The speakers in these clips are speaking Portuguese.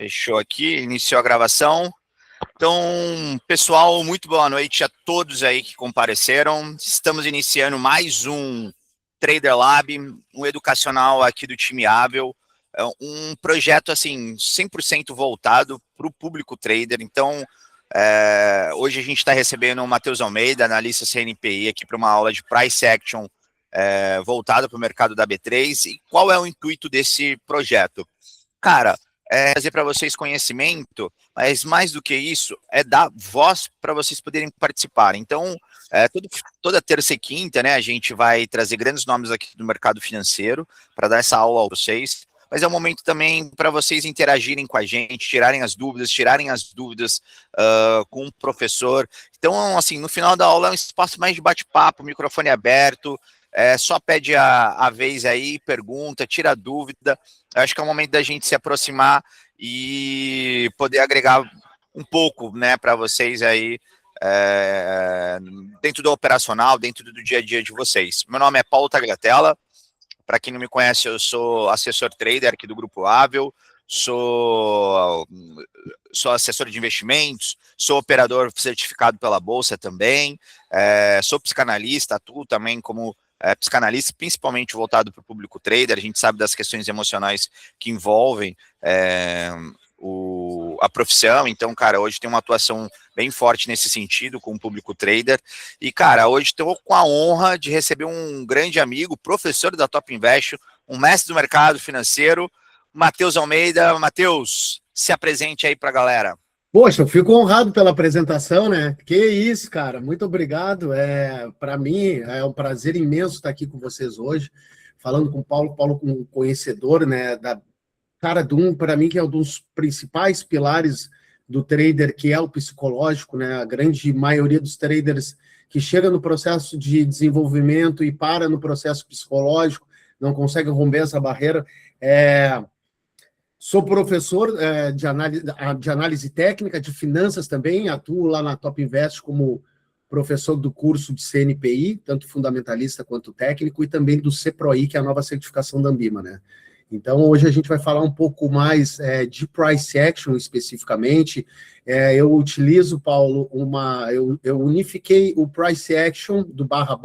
Fechou aqui, iniciou a gravação. Então, pessoal, muito boa noite a todos aí que compareceram. Estamos iniciando mais um Trader Lab, um educacional aqui do time Avel. É um projeto, assim, 100% voltado para o público trader. Então, hoje a gente está recebendo o Matheus Almeida, analista CNPI, aqui para uma aula de Price Action voltada para o mercado da B3. E qual é o intuito desse projeto? Cara, trazer para vocês conhecimento, mas mais do que isso, é dar voz para vocês poderem participar. Então, toda terça e quinta, né, a gente vai trazer grandes nomes aqui do mercado financeiro para dar essa aula a vocês, mas é um momento também para vocês interagirem com a gente, tirarem as dúvidas com o professor. Então, assim, no final da aula é um espaço mais de bate-papo, microfone aberto, só pede a vez aí, pergunta, tira a dúvida. Eu acho que é o momento da gente se aproximar e poder agregar um pouco, né, para vocês aí, dentro do operacional, dentro do dia a dia de vocês. Meu nome é Paulo Tagliatella. Para quem não me conhece, eu sou assessor trader aqui do Grupo Avel, sou assessor de investimentos, sou operador certificado pela Bolsa também, sou psicanalista, atuo também como psicanalista, principalmente voltado para o público trader. A gente sabe das questões emocionais que envolvem a profissão. Então, cara, hoje tem uma atuação bem forte nesse sentido com o público trader. E, cara, hoje estou com a honra de receber um grande amigo, professor da Top Invest, um mestre do mercado financeiro, Matheus Almeida. Matheus, se apresente aí para a galera. Poxa, eu fico honrado pela apresentação, né? Que isso, cara. Muito obrigado. Para mim é um prazer imenso estar aqui com vocês hoje, falando com o Paulo. Paulo, um conhecedor, né? Para mim, que é um dos principais pilares do trader, que é o psicológico, né? A grande maioria dos traders que chega no processo de desenvolvimento e para no processo psicológico, não consegue romper essa barreira. Sou professor de análise técnica, de finanças também, atuo lá na Top Invest como professor do curso de CNPI, tanto fundamentalista quanto técnico, e também do CPROI, que é a nova certificação da Ambima, né? Então, hoje a gente vai falar um pouco mais de Price Action especificamente. Eu utilizo, Paulo, eu unifiquei o Price Action do barra,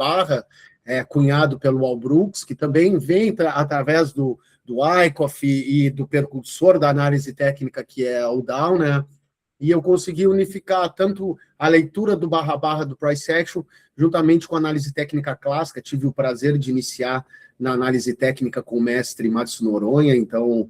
cunhado pelo Al Brooks, que também vem através do Wyckoff e do percursor da análise técnica, que é o Dow, né? E eu consegui unificar tanto a leitura do barra do Price Action, juntamente com a análise técnica clássica. Tive o prazer de iniciar na análise técnica com o mestre Márcio Noronha. Então,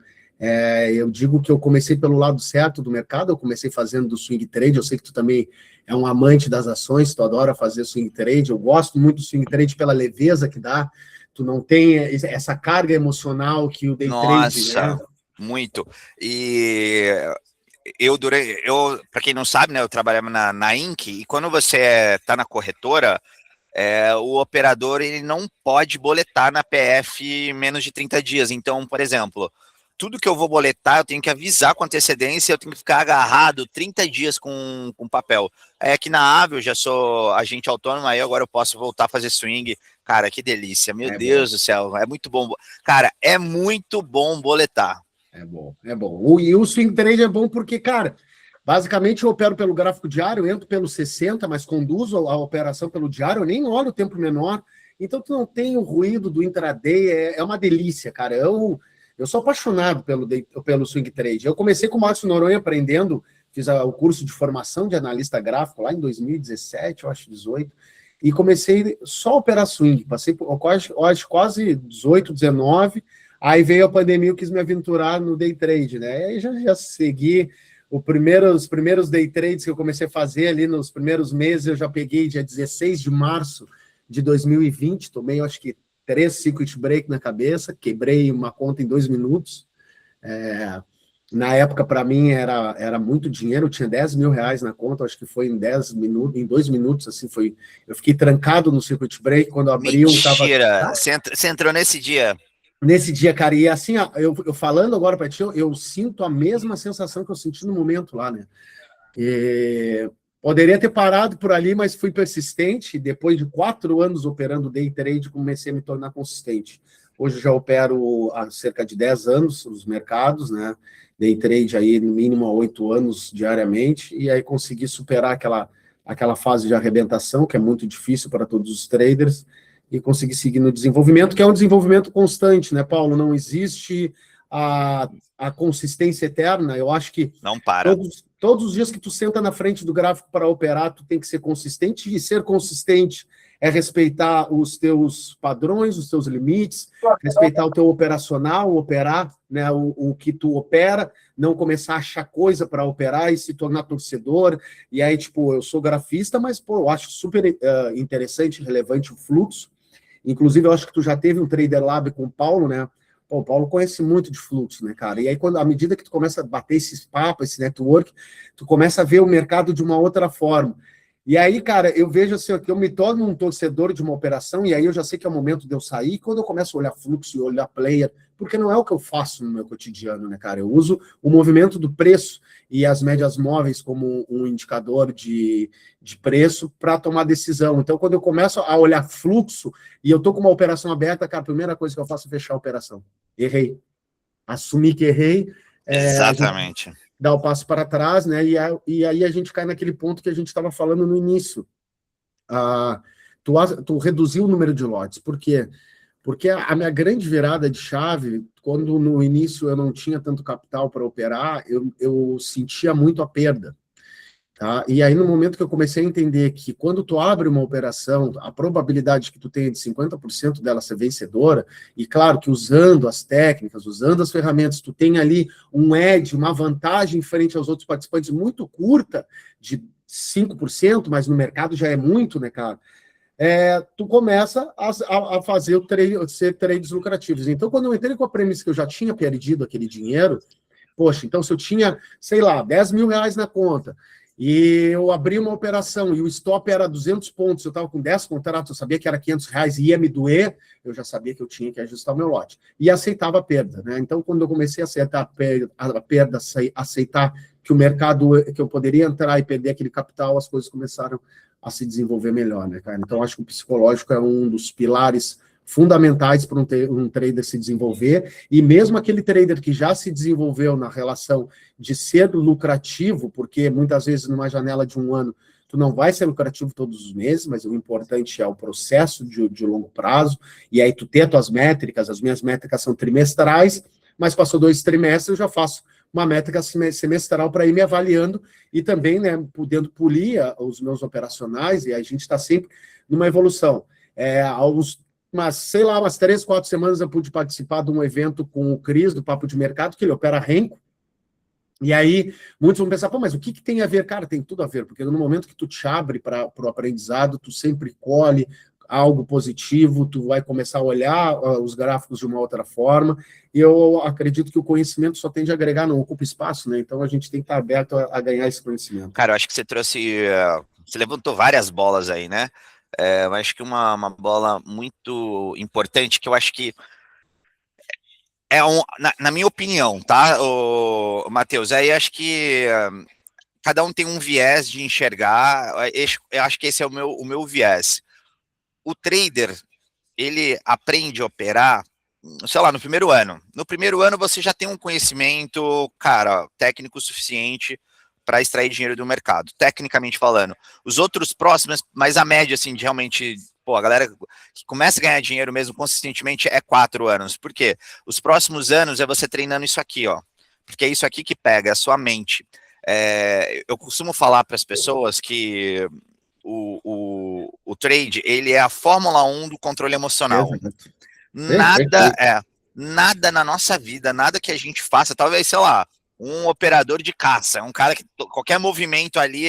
eu digo que eu comecei pelo lado certo do mercado, eu comecei fazendo do swing trade. Eu sei que tu também é um amante das ações, tu adora fazer swing trade. Eu gosto muito do swing trade pela leveza que dá. Tu não tem essa carga emocional que o day trade, né? Muito. E para quem não sabe, né, eu trabalhava na Inc, e quando você está na corretora, o operador ele não pode boletar na PF menos de 30 dias. Então, por exemplo, tudo que eu vou boletar, eu tenho que avisar com antecedência, eu tenho que ficar agarrado 30 dias com papel. Aqui na Avel, eu já sou agente autônomo, aí agora eu posso voltar a fazer swing. Cara, que delícia, meu Deus do céu, é muito bom. Cara, é muito bom boletar. É bom. E o swing trade é bom porque, cara, basicamente eu opero pelo gráfico diário, eu entro pelo 60, mas conduzo a operação pelo diário, eu nem olho o tempo menor, então tu não tem o ruído do intraday, é uma delícia, cara. Eu sou apaixonado pelo swing trade. Eu comecei com o Márcio Noronha aprendendo, fiz o curso de formação de analista gráfico lá em 2017, eu acho, 18, e comecei só a operar swing, passei por quase 18, 19, aí veio a pandemia, eu quis me aventurar no day trade, né? Aí já segui os primeiros day trades que eu comecei a fazer ali nos primeiros meses. Eu já peguei dia 16 de março de 2020, tomei, acho que, 3 circuit break na cabeça, quebrei uma conta em 2 minutos. Na época, para mim, era muito dinheiro, eu tinha 10 mil reais na conta, acho que foi em 10 minutos, em 2 minutos, assim, foi. Eu fiquei trancado no circuit break, quando abriu, Mentira! Você entrou nesse dia? Nesse dia, cara, e assim, eu falando agora para ti, eu sinto a mesma sensação que eu senti no momento lá, né? Poderia ter parado por ali, mas fui persistente. Depois de 4 anos operando day trade, comecei a me tornar consistente. Hoje já opero há cerca de 10 anos os mercados, né? Day trade aí no mínimo há 8 anos diariamente, e aí consegui superar aquela fase de arrebentação, que é muito difícil para todos os traders, e conseguir seguir no desenvolvimento, que é um desenvolvimento constante, né, Paulo? Não existe a consistência eterna. Eu acho que não para. Todos os dias que tu senta na frente do gráfico para operar, tu tem que ser consistente, e ser consistente é respeitar os teus padrões, os teus limites, respeitar o teu operacional, operar, né, o que tu opera, não começar a achar coisa para operar e se tornar torcedor. E aí, tipo, eu sou grafista, mas, pô, eu acho super interessante, relevante o fluxo. Inclusive, eu acho que tu já teve um Trader Lab com o Paulo, né? Pô, o Paulo conhece muito de fluxo, né, cara? E aí, à medida que tu começa a bater esses papos, esse network, tu começa a ver o mercado de uma outra forma. E aí, cara, eu vejo assim, que eu me torno um torcedor de uma operação, e aí eu já sei que é o momento de eu sair, e quando eu começo a olhar fluxo e olhar player, porque não é o que eu faço no meu cotidiano, né, cara? Eu uso o movimento do preço e as médias móveis como um indicador de preço para tomar decisão. Então, quando eu começo a olhar fluxo e eu estou com uma operação aberta, cara, a primeira coisa que eu faço é fechar a operação. Errei. Assumi que errei. Exatamente. Dá o passo para trás, né? E aí a gente cai naquele ponto que a gente estava falando no início. Tu reduziu o número de lotes. Por quê? Porque a minha grande virada de chave, quando no início eu não tinha tanto capital para operar, eu sentia muito a perda. Tá? E aí, no momento que eu comecei a entender que quando tu abre uma operação, a probabilidade que tu tenha de 50% dela ser vencedora, e claro que usando as técnicas, usando as ferramentas, tu tem ali um edge, uma vantagem frente aos outros participantes muito curta, de 5%, mas no mercado já é muito, né, cara? Tu começa a fazer ser trades lucrativos. Então, quando eu entrei com a premissa que eu já tinha perdido aquele dinheiro, poxa, então se eu tinha, sei lá, 10 mil reais na conta, e eu abri uma operação e o stop era 200 pontos, eu estava com 10 contratos, eu sabia que era 500 reais e ia me doer, eu já sabia que eu tinha que ajustar o meu lote. E aceitava a perda, né? Então, quando eu comecei a aceitar a perda, aceitar que o mercado, que eu poderia entrar e perder aquele capital, as coisas começaram a se desenvolver melhor, né, cara? Então, acho que o psicológico é um dos pilares fundamentais para um trader se desenvolver, e mesmo aquele trader que já se desenvolveu na relação de ser lucrativo, porque muitas vezes numa janela de um ano tu não vai ser lucrativo todos os meses, mas o importante é o processo de longo prazo, e aí tu ter as tuas métricas, as minhas métricas são trimestrais, mas passou 2 trimestres, eu já faço uma métrica semestral para ir me avaliando e também, né, podendo polir os meus operacionais, e a gente está sempre numa evolução. Sei lá, umas 3, 4 semanas eu pude participar de um evento com o Cris, do Papo de Mercado, que ele opera Renko, e aí muitos vão pensar, pô, mas o que tem a ver? Cara, tem tudo a ver, porque no momento que tu te abre para o aprendizado, tu sempre colhe algo positivo, tu vai começar a olhar os gráficos de uma outra forma, e eu acredito que o conhecimento só tende a agregar, não ocupa espaço, né? Então a gente tem que estar aberto a ganhar esse conhecimento. Cara, eu acho que você trouxe, você levantou várias bolas aí, né? Eu acho que uma bola muito importante, que eu acho que na minha opinião, tá, Matheus, aí acho que cada um tem um viés de enxergar, eu acho que esse é o meu viés. O trader, ele aprende a operar, sei lá, no primeiro ano. No primeiro ano você já tem um conhecimento, cara, técnico suficiente para extrair dinheiro do mercado, tecnicamente falando. Os outros próximos, mas a média, assim, de realmente, pô, a galera que começa a ganhar dinheiro mesmo consistentemente é 4 anos. Por quê? Os próximos anos é você treinando isso aqui, ó. Porque é isso aqui que pega, é a sua mente. Eu costumo falar para as pessoas que o trade, ele é a Fórmula 1 do controle emocional. Nada na nossa vida, nada que a gente faça, talvez, sei lá, um operador de caça, um cara que qualquer movimento ali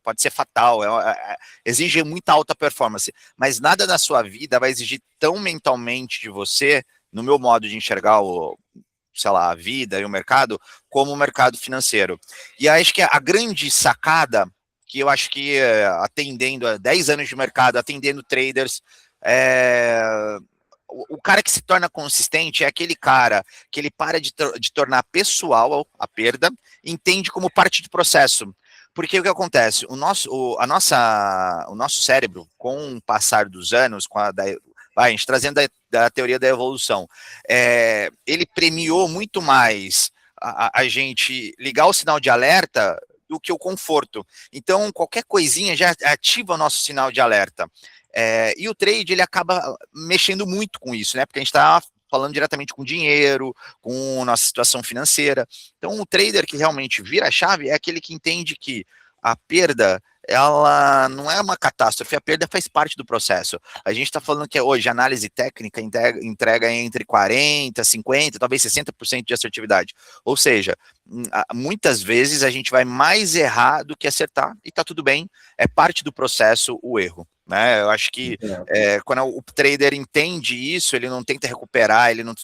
pode ser fatal, exige muita alta performance, mas nada na sua vida vai exigir tão mentalmente de você, no meu modo de enxergar sei lá, a vida e o mercado, como o mercado financeiro. E acho que a grande sacada, que eu acho que atendendo a 10 anos de mercado, atendendo traders, o cara que se torna consistente é aquele cara que ele para de tornar pessoal a perda, entende como parte do processo. Porque o que acontece? O nosso cérebro, com o passar dos anos, a gente trazendo da teoria da evolução, ele premiou muito mais a gente ligar o sinal de alerta do que o conforto. Então, qualquer coisinha já ativa o nosso sinal de alerta. E o trade, ele acaba mexendo muito com isso, né? Porque a gente está falando diretamente com dinheiro, com nossa situação financeira. Então, o trader que realmente vira a chave é aquele que entende que a perda, ela não é uma catástrofe, a perda faz parte do processo. A gente está falando que hoje a análise técnica entrega entre 40%, 50%, talvez 60% de assertividade. Ou seja, muitas vezes a gente vai mais errar do que acertar, e está tudo bem, é parte do processo o erro. Né? Eu acho que quando o trader entende isso, ele não tenta recuperar, ele não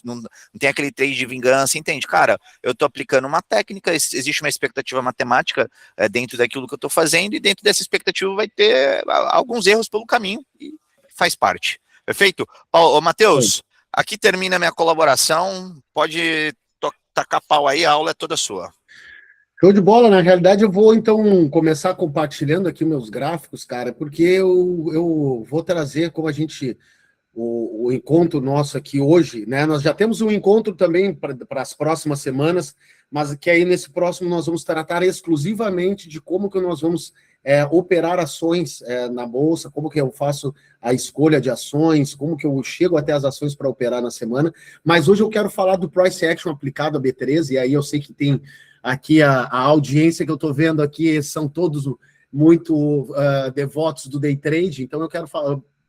tem aquele trade de vingança, entende? Cara, eu estou aplicando uma técnica, existe uma expectativa matemática dentro daquilo que eu estou fazendo, e dentro dessa expectativa vai ter alguns erros pelo caminho, e faz parte. Perfeito? Matheus, aqui termina a minha colaboração, pode tacar pau aí, a aula é toda sua. Show de bola, na realidade eu vou então começar compartilhando aqui meus gráficos, cara, porque eu vou trazer como a gente, o encontro nosso aqui hoje, né, nós já temos um encontro também para as próximas semanas, mas que aí nesse próximo nós vamos tratar exclusivamente de como que nós vamos operar ações na Bolsa, como que eu faço a escolha de ações, como que eu chego até as ações para operar na semana, mas hoje eu quero falar do Price Action aplicado a B13, e aí eu sei que tem aqui a audiência que eu estou vendo aqui são todos muito devotos do day trade, então eu quero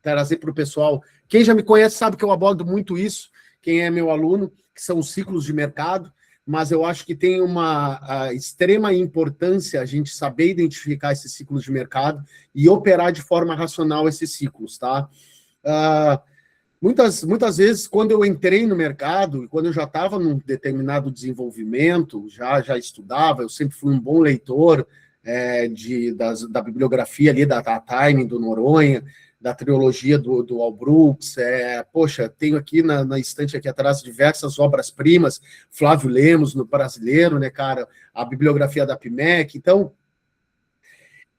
trazer para o pessoal, quem já me conhece sabe que eu abordo muito isso, quem é meu aluno, que são os ciclos de mercado, mas eu acho que tem uma extrema importância a gente saber identificar esses ciclos de mercado e operar de forma racional esses ciclos, tá? Muitas vezes, quando eu entrei no mercado, e quando eu já estava num determinado desenvolvimento, já estudava, eu sempre fui um bom leitor da bibliografia ali, da Timing, do Noronha, da trilogia do Al Brooks, poxa, tenho aqui na estante aqui atrás diversas obras-primas, Flávio Lemos, no brasileiro, né, cara, a bibliografia da PMEC, então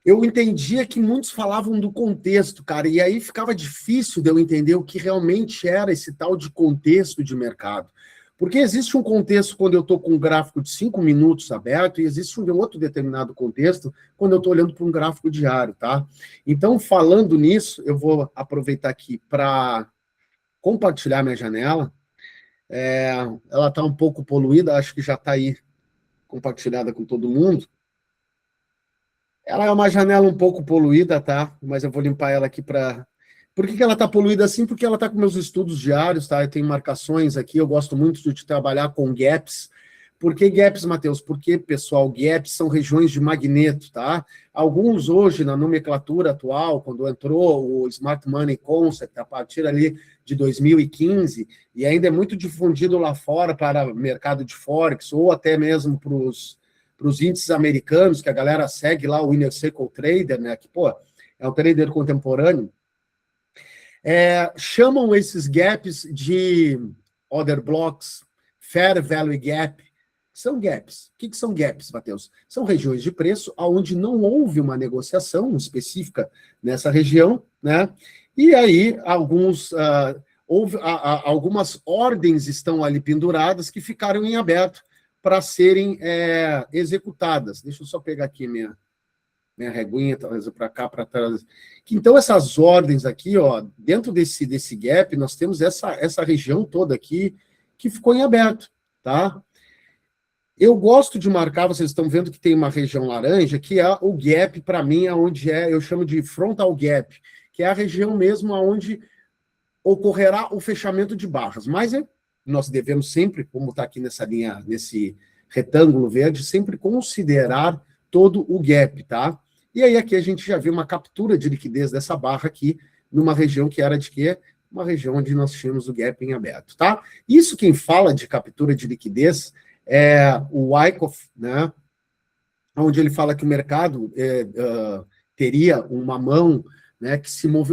eu entendia que muitos falavam do contexto, cara, e aí ficava difícil de eu entender o que realmente era esse tal de contexto de mercado. Porque existe um contexto quando eu estou com um gráfico de 5 minutos aberto, e existe um outro determinado contexto quando eu estou olhando para um gráfico diário, tá? Então, falando nisso, eu vou aproveitar aqui para compartilhar minha janela. Ela está um pouco poluída, acho que já está aí compartilhada com todo mundo. Ela é uma janela um pouco poluída, tá? Mas eu vou limpar ela aqui para... Por que ela está poluída assim? Porque ela está com meus estudos diários, tá? Eu tenho marcações aqui, eu gosto muito de trabalhar com gaps. Por que gaps, Matheus? Porque, pessoal, gaps são regiões de magneto, tá? Alguns hoje, na nomenclatura atual, quando entrou o Smart Money Concept, a partir ali de 2015, e ainda é muito difundido lá fora para o mercado de Forex, ou até mesmo para os índices americanos, que a galera segue lá, o Inner Circle Trader, né? Que, pô, é um trader contemporâneo. Chamam esses gaps de order blocks, fair value gap. São gaps. O que são gaps, Matheus? São regiões de preço onde não houve uma negociação específica nessa região, né? E aí algumas ordens estão ali penduradas que ficaram em aberto para serem executadas. Deixa eu só pegar aqui minha reguinha, talvez para cá, para trás. Então, essas ordens aqui, ó, dentro desse gap, nós temos essa região toda aqui que ficou em aberto, tá? Eu gosto de marcar, vocês estão vendo que tem uma região laranja, que é o gap, para mim, onde eu chamo de frontal gap, que é a região mesmo onde ocorrerá o fechamento de barras. Mas nós devemos sempre, como está aqui nessa linha, nesse retângulo verde, sempre considerar todo o gap, tá? E aí aqui a gente já viu uma captura de liquidez dessa barra aqui, numa região que era de quê? Uma região onde nós tínhamos o gap em aberto, tá? Isso quem fala de captura de liquidez é o Wyckoff, né? Onde ele fala que o mercado teria uma mão, né,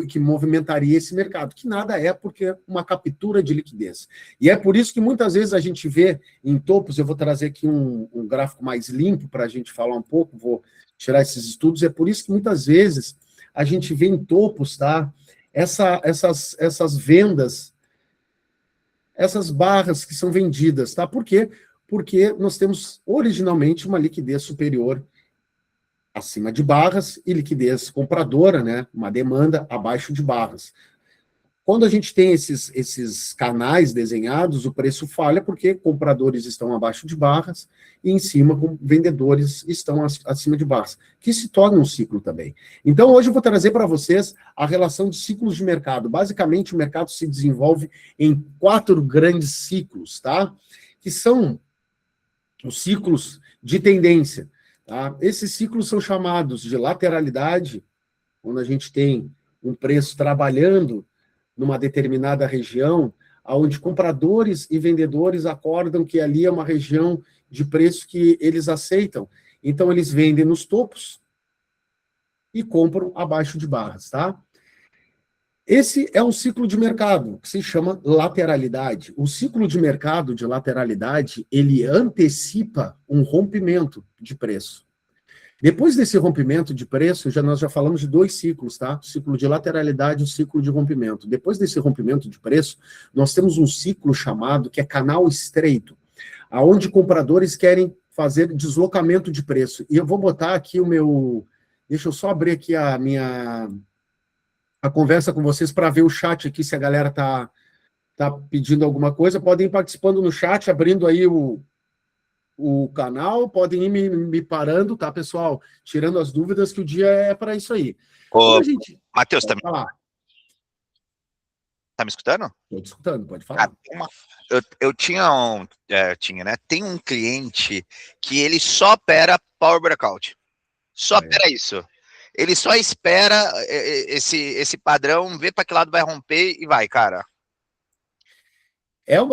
que movimentaria esse mercado, que nada é porque é uma captura de liquidez. E é por isso que muitas vezes a gente vê em topos, eu vou trazer aqui um gráfico mais limpo para a gente falar um pouco, vou tirar esses estudos, é por isso que muitas vezes a gente vê em topos, tá, essas vendas, essas barras que são vendidas, tá? Por quê? Porque nós temos originalmente uma liquidez superior acima de barras e liquidez compradora, né? Uma demanda abaixo de barras. Quando a gente tem esses canais desenhados, o preço falha porque compradores estão abaixo de barras e em cima vendedores estão acima de barras, que se torna um ciclo também. Então, hoje eu vou trazer para vocês a relação de ciclos de mercado. Basicamente, o mercado se desenvolve em 4 grandes ciclos, tá? Que são os ciclos de tendência, tá? Esses ciclos são chamados de lateralidade, quando a gente tem um preço trabalhando numa determinada região, onde compradores e vendedores acordam que ali é uma região de preço que eles aceitam. Então, eles vendem nos topos e compram abaixo de barras, tá? Esse é um ciclo de mercado, que se chama lateralidade. O ciclo de mercado de lateralidade, ele antecipa um rompimento de preço. Depois desse rompimento de preço, nós já falamos de 2 ciclos, tá? O ciclo de lateralidade e o ciclo de rompimento. Depois desse rompimento de preço, nós temos um ciclo chamado que é canal estreito, aonde compradores querem fazer deslocamento de preço. E eu vou botar aqui o meu... Deixa eu só abrir aqui a conversa com vocês para ver o chat aqui, se a galera tá pedindo alguma coisa. Podem ir participando no chat, abrindo aí o canal, podem ir me parando, tá, pessoal? Tirando as dúvidas, que o dia é para isso aí. Ô, Matheus, tá me escutando? Estou te escutando, pode falar. Eu tinha né? Tem um cliente que ele só opera Power Breakout. Só opera isso. Ele só espera esse padrão, vê para que lado vai romper e vai, cara.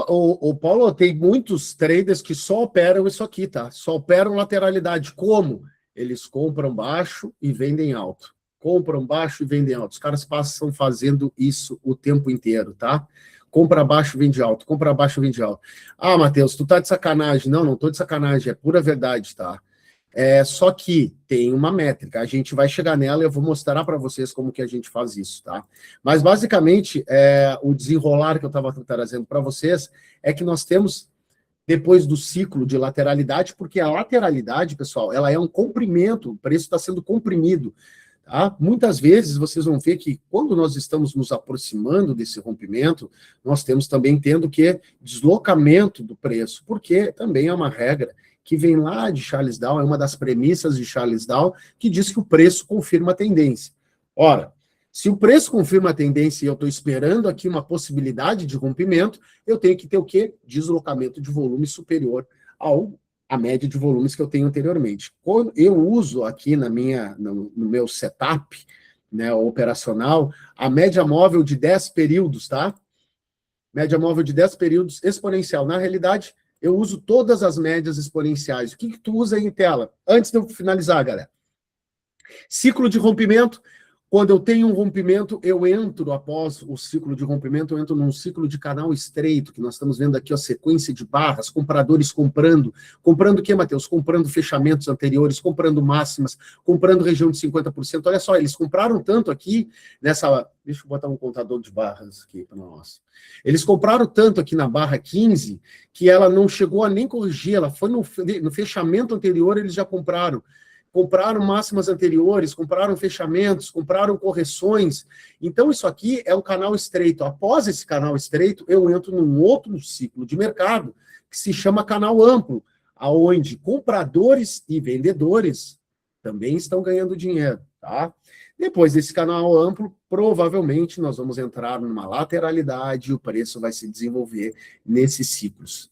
O Paulo, tem muitos traders que só operam isso aqui, tá? Só operam lateralidade. Como? Eles compram baixo e vendem alto. Compram baixo e vendem alto. Os caras passam fazendo isso o tempo inteiro, tá? Compra baixo, vende alto. Compra baixo, vende alto. Ah, Matheus, tu tá de sacanagem. Não tô de sacanagem. É pura verdade, tá? Só que tem uma métrica, a gente vai chegar nela e eu vou mostrar para vocês como que a gente faz isso, tá? Mas, basicamente, o desenrolar que eu estava trazendo para vocês é que nós temos, depois do ciclo de lateralidade, porque a lateralidade, pessoal, ela é um comprimento, o preço está sendo comprimido, tá? Muitas vezes vocês vão ver que quando nós estamos nos aproximando desse rompimento, nós temos também tendo que deslocamento do preço, porque também é uma regra que vem lá de Charles Dow, é uma das premissas de Charles Dow, que diz que o preço confirma a tendência. Ora, se o preço confirma a tendência e eu estou esperando aqui uma possibilidade de rompimento, eu tenho que ter o quê? Deslocamento de volume superior à média de volumes que eu tenho anteriormente. Quando eu uso aqui no meu setup, né, operacional, a média móvel de 10 períodos, tá? Média móvel de 10 períodos exponencial. Na realidade, eu uso todas as médias exponenciais. O que tu usa aí em tela? Antes de eu finalizar, galera. Ciclo de rompimento. Quando eu tenho um rompimento, eu entro, após o ciclo de rompimento, eu entro num ciclo de canal estreito, que nós estamos vendo aqui a sequência de barras, compradores comprando. Comprando o quê, Matheus? Comprando fechamentos anteriores, comprando máximas, comprando região de 50%. Olha só, eles compraram tanto aqui nessa... Deixa eu botar um contador de barras aqui para nós. Eles compraram tanto aqui na barra 15 que ela não chegou a nem corrigir, ela foi no fechamento anterior, eles já compraram. Compraram máximas anteriores, compraram fechamentos, compraram correções. Então, isso aqui é um canal estreito. Após esse canal estreito, eu entro num outro ciclo de mercado que se chama canal amplo, aonde compradores e vendedores também estão ganhando dinheiro, tá? Depois desse canal amplo, provavelmente nós vamos entrar numa lateralidade e o preço vai se desenvolver nesses ciclos.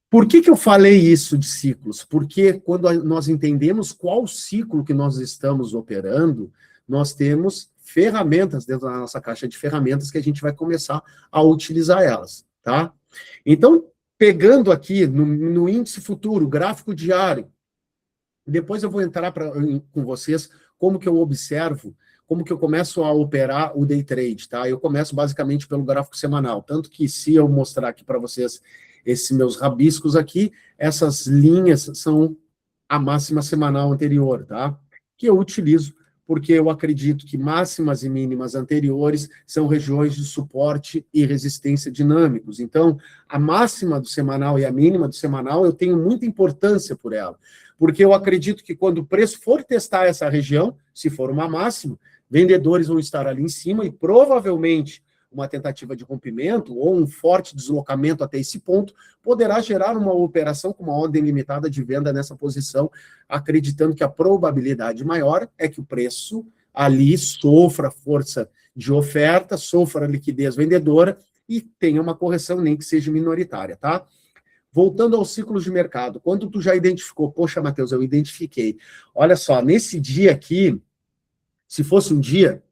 Por que eu falei isso de ciclos? Porque quando nós entendemos qual ciclo que nós estamos operando, nós temos ferramentas dentro da nossa caixa de ferramentas que a gente vai começar a utilizar elas, tá? Então, pegando aqui no índice futuro, gráfico diário, depois eu vou entrar com vocês como que eu observo, como que eu começo a operar o day trade, tá? Eu começo basicamente pelo gráfico semanal, tanto que se eu mostrar aqui para vocês esses meus rabiscos aqui, essas linhas são a máxima semanal anterior, tá? Que eu utilizo porque eu acredito que máximas e mínimas anteriores são regiões de suporte e resistência dinâmicos. Então, a máxima do semanal e a mínima do semanal, eu tenho muita importância por ela, porque eu acredito que quando o preço for testar essa região, se for uma máxima, vendedores vão estar ali em cima e provavelmente uma tentativa de rompimento ou um forte deslocamento até esse ponto poderá gerar uma operação com uma ordem limitada de venda nessa posição, acreditando que a probabilidade maior é que o preço ali sofra força de oferta, sofra liquidez vendedora e tenha uma correção, nem que seja minoritária, tá? Voltando aos ciclos de mercado, quando tu já identificou, poxa, Matheus, eu identifiquei. Olha só, nesse dia aqui, se fosse um dia,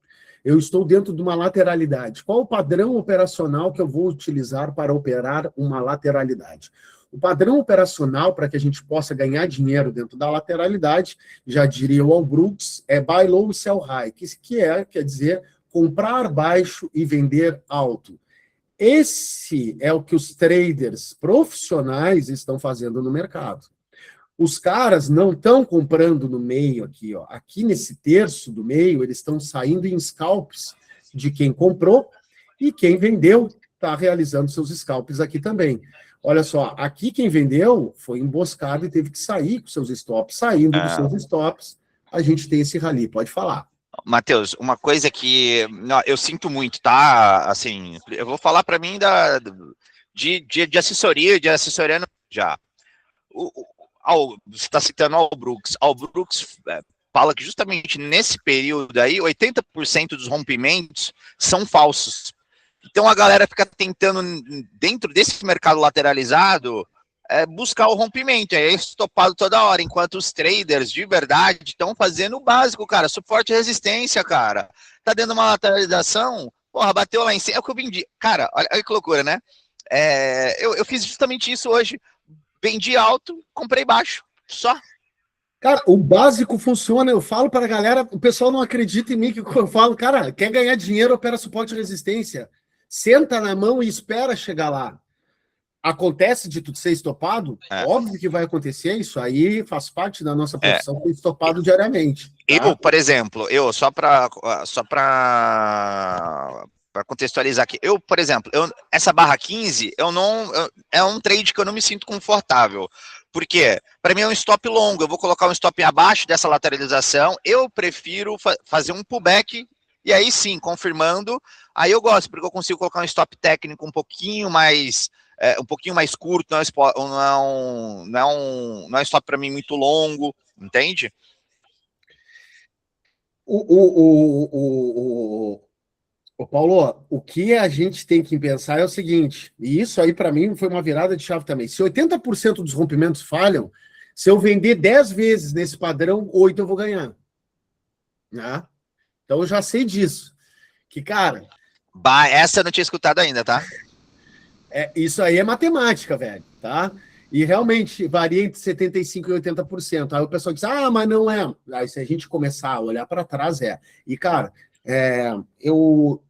eu estou dentro de uma lateralidade. Qual o padrão operacional que eu vou utilizar para operar uma lateralidade? O padrão operacional para que a gente possa ganhar dinheiro dentro da lateralidade, já diria o Al Brooks, é buy low e sell high, quer dizer, comprar baixo e vender alto. Esse é o que os traders profissionais estão fazendo no mercado. Os caras não estão comprando no meio aqui, ó. Aqui nesse terço do meio, eles estão saindo em scalps de quem comprou e quem vendeu está realizando seus scalps aqui também. Olha só, aqui quem vendeu foi emboscado e teve que sair com seus stops. Saindo dos seus stops, a gente tem esse rally. Pode falar. Matheus, uma coisa que eu sinto muito, tá? Assim, eu vou falar para mim de assessoria já. Você está citando Al Brooks. Al Brooks fala que justamente nesse período aí, 80% dos rompimentos são falsos. Então a galera fica tentando, dentro desse mercado lateralizado, buscar o rompimento, é estopado toda hora, enquanto os traders de verdade estão fazendo o básico, cara, suporte e resistência, cara. Tá dando uma lateralização, porra, bateu lá em cima, é o que eu vendi. Cara, olha que loucura, né? Eu fiz justamente isso hoje. Vendi alto, comprei baixo, só. Cara, o básico funciona, eu falo para a galera, o pessoal não acredita em mim que eu falo, cara, quer ganhar dinheiro, opera suporte e resistência. Senta na mão e espera chegar lá. Acontece de tudo ser estopado? Óbvio que vai acontecer, isso aí faz parte da nossa profissão, ser estopado diariamente. Tá? Eu, por exemplo, só para contextualizar aqui, por exemplo, essa barra 15, é um trade que eu não me sinto confortável. Por quê? Para mim é um stop longo, eu vou colocar um stop abaixo dessa lateralização, eu prefiro fazer um pullback, e aí sim, confirmando, aí eu gosto, porque eu consigo colocar um stop técnico um pouquinho mais curto, não é um stop para mim muito longo, entende? Paulo, o que a gente tem que pensar é o seguinte, e isso aí para mim foi uma virada de chave também. Se 80% dos rompimentos falham, se eu vender 10 vezes nesse padrão, 8 eu vou ganhar. Né? Então eu já sei disso. Que, cara... Essa eu não tinha escutado ainda, tá? Isso aí é matemática, velho, tá? E realmente varia entre 75% e 80%. Aí o pessoal diz, mas não é. Aí se a gente começar a olhar para trás, E, cara,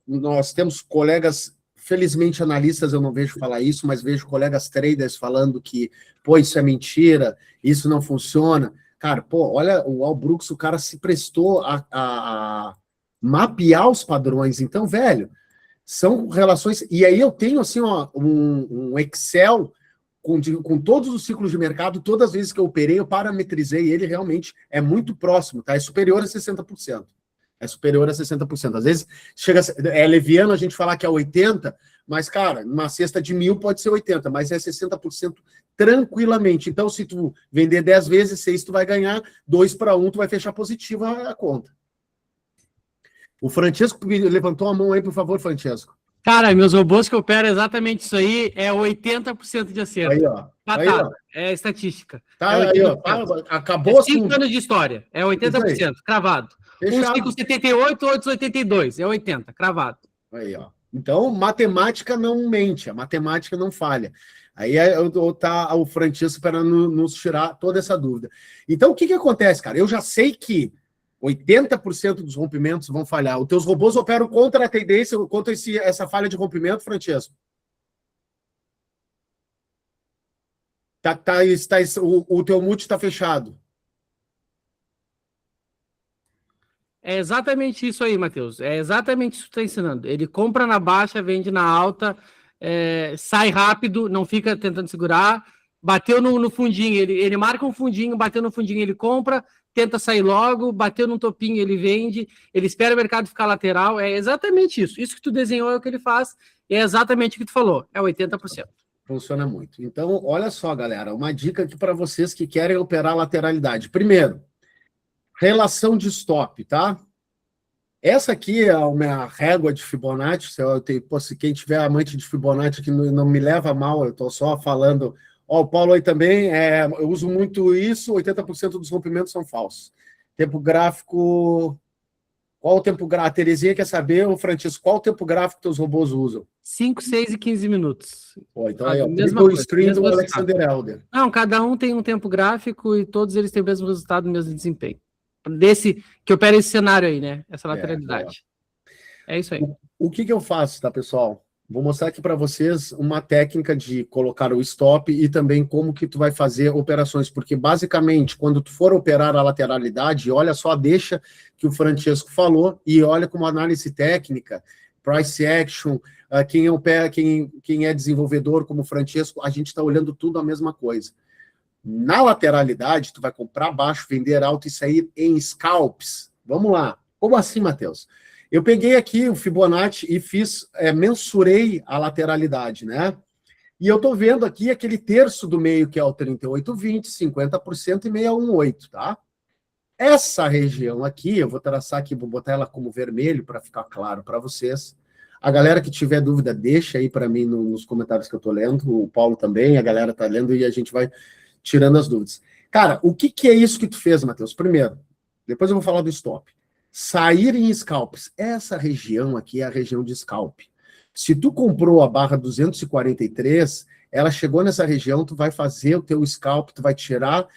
nós temos colegas, felizmente analistas, eu não vejo falar isso, mas vejo colegas traders falando que, pô, isso é mentira, isso não funciona. Cara, pô, olha, o Al Brooks, o cara se prestou a mapear os padrões. Então, velho, são relações... E aí eu tenho, assim, ó, um Excel com todos os ciclos de mercado, todas as vezes que eu operei, eu parametrizei ele, realmente é muito próximo, tá? É superior a 60%. É superior a 60%. Às vezes é leviano a gente falar que é 80%, mas, cara, numa cesta de 1.000 pode ser 80%, mas é 60% tranquilamente. Então, se tu vender 10 vezes, 6 tu vai ganhar, 2 para 1 tu vai fechar positiva a conta. O Francesco levantou a mão aí, por favor, Francesco. Cara, meus robôs que operam exatamente isso aí é 80% de acerto. Aí, ó. Aí, ó. É estatística. Tá, é aí, ó. Acabou. 5 anos de história. É 80%, cravado. Fechado. 1,578, 8,82. É 80, cravado. Aí, ó. Então, matemática não mente, a matemática não falha. Aí tá o Francisco para nos tirar toda essa dúvida. Então, o que acontece, cara? Eu já sei que 80% dos rompimentos vão falhar. Os teus robôs operam contra a tendência, contra essa falha de rompimento, Francesco? O teu mute está fechado. É exatamente isso aí, Matheus. É exatamente isso que tu está ensinando. Ele compra na baixa, vende na alta, sai rápido, não fica tentando segurar. Bateu no fundinho, ele marca um fundinho, bateu no fundinho, ele compra, tenta sair logo, bateu no topinho, ele vende, ele espera o mercado ficar lateral. É exatamente isso. Isso que tu desenhou é o que ele faz, e é exatamente o que tu falou, é 80%. Funciona muito. Então, olha só, galera, uma dica aqui para vocês que querem operar lateralidade. Primeiro, relação de stop, tá? Essa aqui é a minha régua de Fibonacci. Se quem tiver amante de Fibonacci que não me leva a mal, eu estou só falando. Ó, o Paulo aí também, eu uso muito isso, 80% dos rompimentos são falsos. Tempo gráfico. Qual o tempo gráfico? A Terezinha quer saber, o Francisco, qual o tempo gráfico que os robôs usam? 5, 6 e 15 minutos. Pô, então aí, ó, Mesma o coisa, stream do mesmo Alexander Elder. Não, cada um tem um tempo gráfico e todos eles têm o mesmo resultado, o mesmo desempenho. Desse, que opera esse cenário aí, né? Essa lateralidade. É isso aí. O que eu faço, tá, pessoal? Vou mostrar aqui para vocês uma técnica de colocar o stop e também como que tu vai fazer operações, porque basicamente, quando tu for operar a lateralidade, olha só a deixa que o Francesco falou e olha como análise técnica, price action, quem opera, quem é desenvolvedor como o Francesco, a gente está olhando tudo a mesma coisa. Na lateralidade, tu vai comprar baixo, vender alto e sair em scalps. Vamos lá. Como assim, Matheus? Eu peguei aqui o Fibonacci e mensurei a lateralidade, né? E eu estou vendo aqui aquele terço do meio, que é o 38,20, 50% e 618, tá? Essa região aqui, eu vou traçar aqui, vou botar ela como vermelho para ficar claro para vocês. A galera que tiver dúvida, deixa aí para mim nos comentários que eu estou lendo. O Paulo também, a galera está lendo e a gente vai tirando as dúvidas. Cara, o que é isso que tu fez, Matheus? Primeiro, depois eu vou falar do stop. Sair em scalps. Essa região aqui é a região de scalp. Se tu comprou a barra 243, ela chegou nessa região, tu vai fazer o teu scalp, tu vai tirar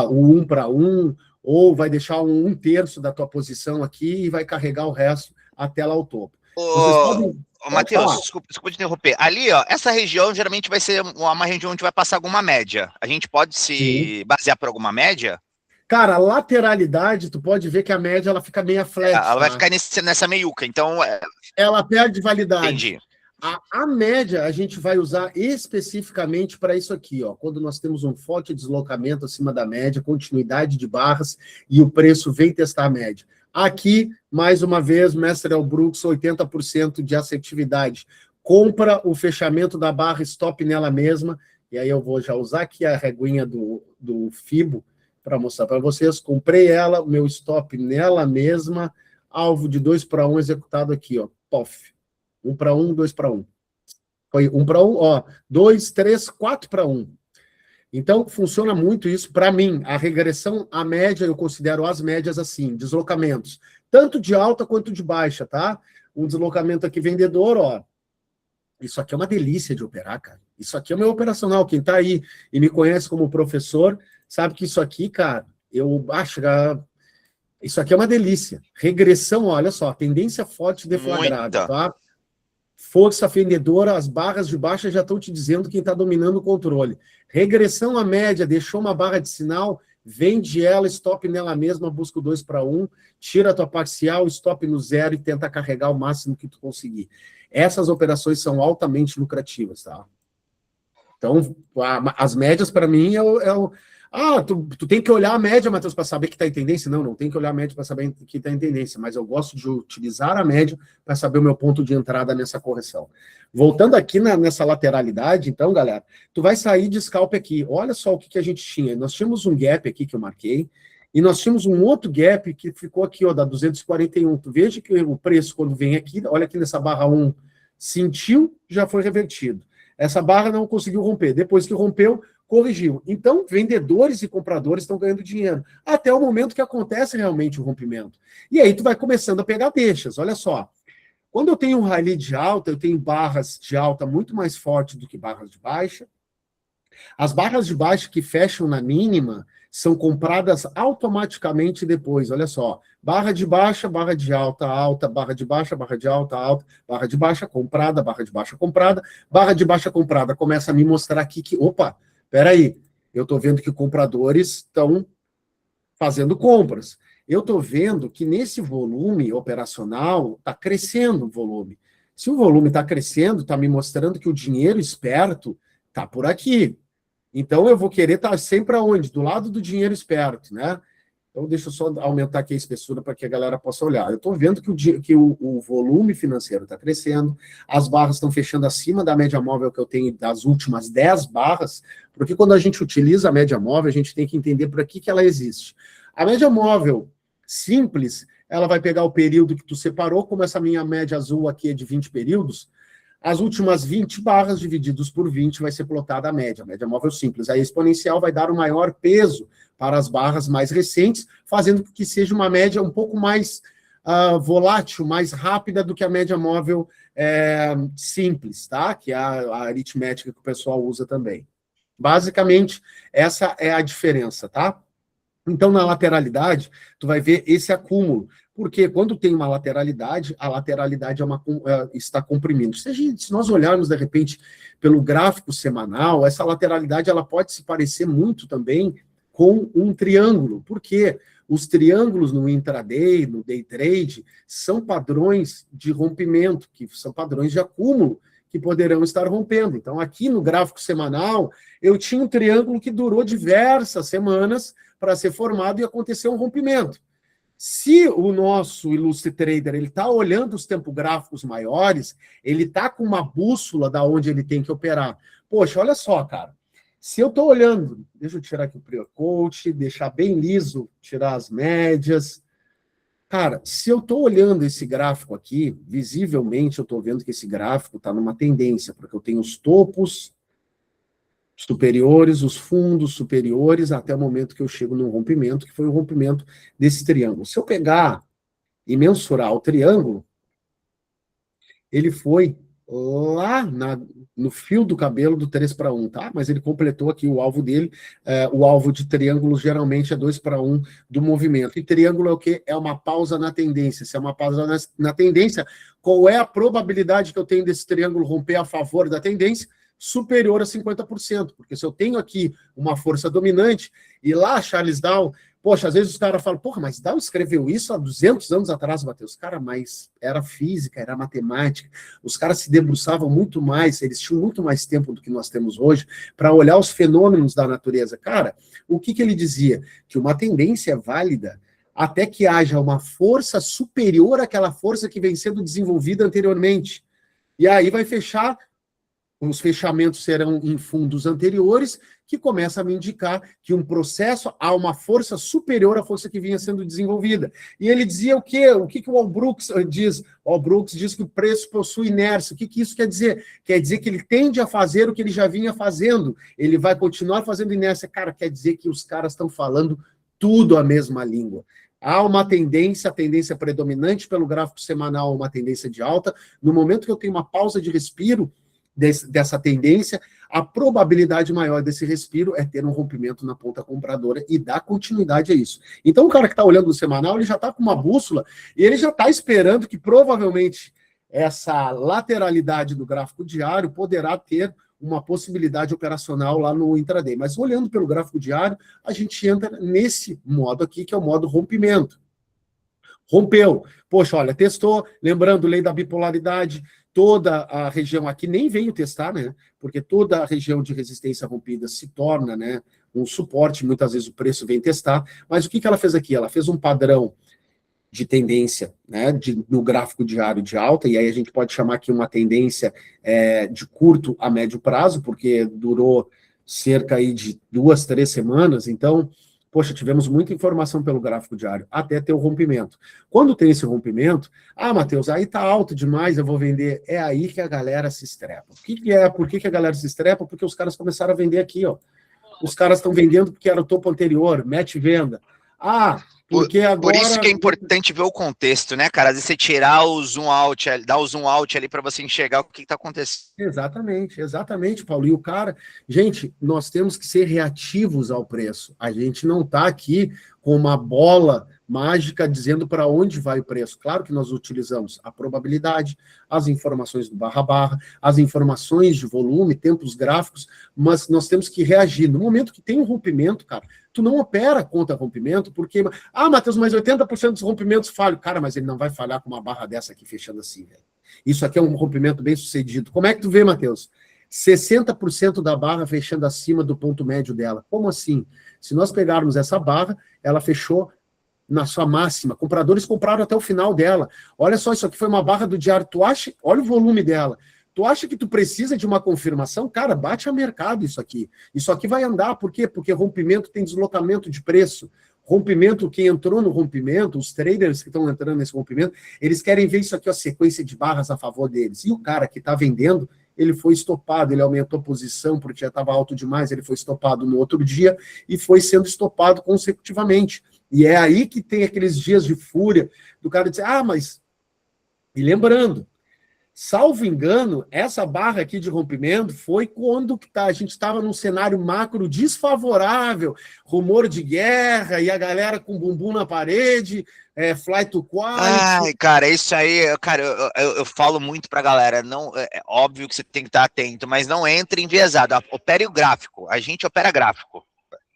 o 1 para 1, ou vai deixar um terço da tua posição aqui e vai carregar o resto até lá ao topo. Matheus, desculpa te interromper. Ali, ó, essa região geralmente vai ser uma região onde vai passar alguma média. A gente pode se basear por alguma média? Cara, a lateralidade, tu pode ver que a média ela fica meia flat. Ela vai ficar nessa meiuca, então... Ela perde validade. Entendi. A média a gente vai usar especificamente para isso aqui, ó, quando nós temos um forte deslocamento acima da média, continuidade de barras e o preço vem testar a média. Aqui, mais uma vez, Mestre Brooks, 80% de assertividade. Compra o fechamento da barra, stop nela mesma, e aí eu vou já usar aqui a reguinha do Fibo para mostrar para vocês. Comprei ela, meu stop nela mesma, alvo de 2 para 1 executado aqui, ó, POF. 1 para 1, 2 para 1. Foi 1 para 1, ó, 2, 3, 4 para 1. Então, funciona muito isso. Para mim, a regressão, a média, eu considero as médias assim, deslocamentos, tanto de alta quanto de baixa, tá? Um deslocamento aqui vendedor, ó. Isso aqui é uma delícia de operar, cara. Isso aqui é o meu operacional. Quem tá aí e me conhece como professor, sabe que isso aqui, cara, eu acho que isso aqui é uma delícia. Regressão, olha só, tendência forte deflagrada, tá? Força vendedora, as barras de baixa já estão te dizendo quem está dominando o controle. Regressão à média, deixou uma barra de sinal, vende ela, stop nela mesma, busca o 2 para 1, tira a tua parcial, stop no 0 e tenta carregar o máximo que tu conseguir. Essas operações são altamente lucrativas, tá? Então, as médias, para mim, tu tem que olhar a média, Matheus, para saber que está em tendência? Não tem que olhar a média para saber que está em tendência, mas eu gosto de utilizar a média para saber o meu ponto de entrada nessa correção. Voltando aqui nessa lateralidade, então, galera, tu vai sair de scalp aqui. Olha só o que a gente tinha. Nós tínhamos um gap aqui que eu marquei, e nós tínhamos um outro gap que ficou aqui, ó, da 241. Tu veja que o preço, quando vem aqui, olha aqui nessa barra 1, sentiu, já foi revertido. Essa barra não conseguiu romper. Depois que rompeu, corrigiu. Então, vendedores e compradores estão ganhando dinheiro, até o momento que acontece realmente o rompimento. E aí tu vai começando a pegar deixas. Olha só, quando eu tenho um rally de alta, eu tenho barras de alta muito mais fortes do que barras de baixa. As barras de baixa que fecham na mínima são compradas automaticamente depois. Olha só, barra de baixa, barra de alta, alta, barra de baixa, barra de alta, alta, barra de baixa, comprada, barra de baixa, comprada, barra de baixa, comprada. Começa a me mostrar aqui que, opa, peraí, eu estou vendo que compradores estão fazendo compras. eu estou vendo que nesse volume operacional está crescendo o volume. Se o volume está crescendo, está me mostrando que o dinheiro esperto está por aqui. Então, eu vou querer estar sempre aonde? Do lado do dinheiro esperto, né? Então, deixa eu só aumentar aqui a espessura para que a galera possa olhar. Eu estou vendo que o volume financeiro está crescendo, as barras estão fechando acima da média móvel que eu tenho das últimas 10 barras, porque quando a gente utiliza a média móvel, a gente tem que entender para que ela existe. A média móvel simples, ela vai pegar o período que tu separou, como essa minha média azul aqui é de 20 períodos, as últimas 20 barras divididos por 20 vai ser plotada a média móvel simples. A exponencial vai dar o maior peso para as barras mais recentes, fazendo com que seja uma média um pouco mais volátil, mais rápida do que a média móvel simples, tá? Que é a aritmética que o pessoal usa também. Basicamente, essa é a diferença, tá? Então, na lateralidade, tu vai ver esse acúmulo, porque quando tem uma lateralidade, a lateralidade está comprimindo. Se nós olharmos, de repente, pelo gráfico semanal, essa lateralidade ela pode se parecer muito também com um triângulo, porque os triângulos no intraday, no day trade, são padrões de rompimento, que são padrões de acúmulo, que poderão estar rompendo. Então, aqui no gráfico semanal, eu tinha um triângulo que durou diversas semanas para ser formado e aconteceu um rompimento. Se o nosso ilustre trader ele está olhando os tempográficos maiores, ele está com uma bússola da onde ele tem que operar. Poxa, olha só, cara. Se eu estou olhando, deixa eu tirar aqui o pre-coach, deixar bem liso, tirar as médias. Cara, se eu estou olhando esse gráfico aqui, visivelmente eu estou vendo que esse gráfico está numa tendência, porque eu tenho os topos superiores, os fundos superiores, até o momento que eu chego no rompimento, que foi o rompimento desse triângulo. Se eu pegar e mensurar o triângulo, ele foi lá no fio do cabelo do 3:1, tá? Mas ele completou aqui o alvo dele. O alvo de triângulo geralmente é 2:1 do movimento. E triângulo é o quê? É uma pausa na tendência. Se é uma pausa na tendência, qual é a probabilidade que eu tenho desse triângulo romper a favor da tendência? Superior a 50%, porque se eu tenho aqui uma força dominante, e lá Charles Dow, poxa, às vezes os caras falam, porra, mas Dow escreveu isso há 200 anos atrás, Matheus. Cara, mas era física, era matemática, os caras se debruçavam muito mais, eles tinham muito mais tempo do que nós temos hoje para olhar os fenômenos da natureza. Cara, o que ele dizia? Que uma tendência é válida até que haja uma força superior àquela força que vem sendo desenvolvida anteriormente. E aí vai fechar. Os fechamentos serão em fundos anteriores, que começa a me indicar que um processo há uma força superior à força que vinha sendo desenvolvida. E ele dizia o quê? O que o Wall Brooks diz? O Wall Brooks diz que o preço possui inércia. O que isso quer dizer? Quer dizer que ele tende a fazer o que ele já vinha fazendo. Ele vai continuar fazendo inércia. Cara, quer dizer que os caras estão falando tudo a mesma língua. Há uma tendência, a tendência predominante pelo gráfico semanal, uma tendência de alta. No momento que eu tenho uma pausa de respiro, dessa tendência, a probabilidade maior desse respiro é ter um rompimento na ponta compradora e dar continuidade a isso. Então, o cara que está olhando no semanal, ele já está com uma bússola e ele já está esperando que provavelmente essa lateralidade do gráfico diário poderá ter uma possibilidade operacional lá no intraday. Mas olhando pelo gráfico diário, a gente entra nesse modo aqui, que é o modo rompimento. Rompeu. Poxa, olha, testou, lembrando lei da bipolaridade, toda a região aqui nem veio testar, né? Porque toda a região de resistência rompida se torna, né, um suporte, muitas vezes o preço vem testar. Mas o que ela fez aqui? Ela fez um padrão de tendência, né, no gráfico diário de alta, e aí a gente pode chamar aqui uma tendência de curto a médio prazo, porque durou cerca aí de 2, 3 semanas, então, poxa, tivemos muita informação pelo gráfico diário, até ter o rompimento. Quando tem esse rompimento, Matheus, aí tá alto demais, eu vou vender. É aí que a galera se estrepa. Por que a galera se estrepa? Porque os caras começaram a vender aqui, ó. Os caras estão vendendo porque era o topo anterior, mete venda. Porque agora... Por isso que é importante ver o contexto, né, cara? Às vezes você tirar o zoom out, dar o zoom out ali para você enxergar o que está acontecendo. Exatamente, Paulo. E o cara... Gente, nós temos que ser reativos ao preço. A gente não está aqui com uma bola mágica dizendo para onde vai o preço. Claro que nós utilizamos a probabilidade, as informações do barra-barra, as informações de volume, tempos gráficos, mas nós temos que reagir. No momento que tem um rompimento, cara, tu não opera contra rompimento, porque, Matheus, mas 80% dos rompimentos falham. Cara, mas ele não vai falhar com uma barra dessa aqui fechando assim, velho. Isso aqui é um rompimento bem sucedido. Como é que tu vê, Matheus? 60% da barra fechando acima do ponto médio dela. Como assim? Se nós pegarmos essa barra, ela fechou na sua máxima. Compradores compraram até o final dela. Olha só, isso aqui foi uma barra do diário. Tu acha? Olha o volume dela. Tu acha que tu precisa de uma confirmação? Cara, bate a mercado isso aqui. Isso aqui vai andar. Por quê? Porque rompimento tem deslocamento de preço. Rompimento, quem entrou no rompimento, os traders que estão entrando nesse rompimento, eles querem ver isso aqui, a sequência de barras a favor deles. E o cara que está vendendo, ele foi estopado, ele aumentou a posição porque já estava alto demais, ele foi estopado no outro dia e foi sendo estopado consecutivamente. E é aí que tem aqueles dias de fúria do cara dizer, mas... E lembrando, salvo engano, essa barra aqui de rompimento foi quando a gente estava num cenário macro desfavorável, rumor de guerra e a galera com bumbum na parede, flight to quality. Cara, isso aí, cara, eu falo muito pra galera, não, é óbvio que você tem que estar atento, mas não entre enviesado, opere o gráfico, a gente opera gráfico.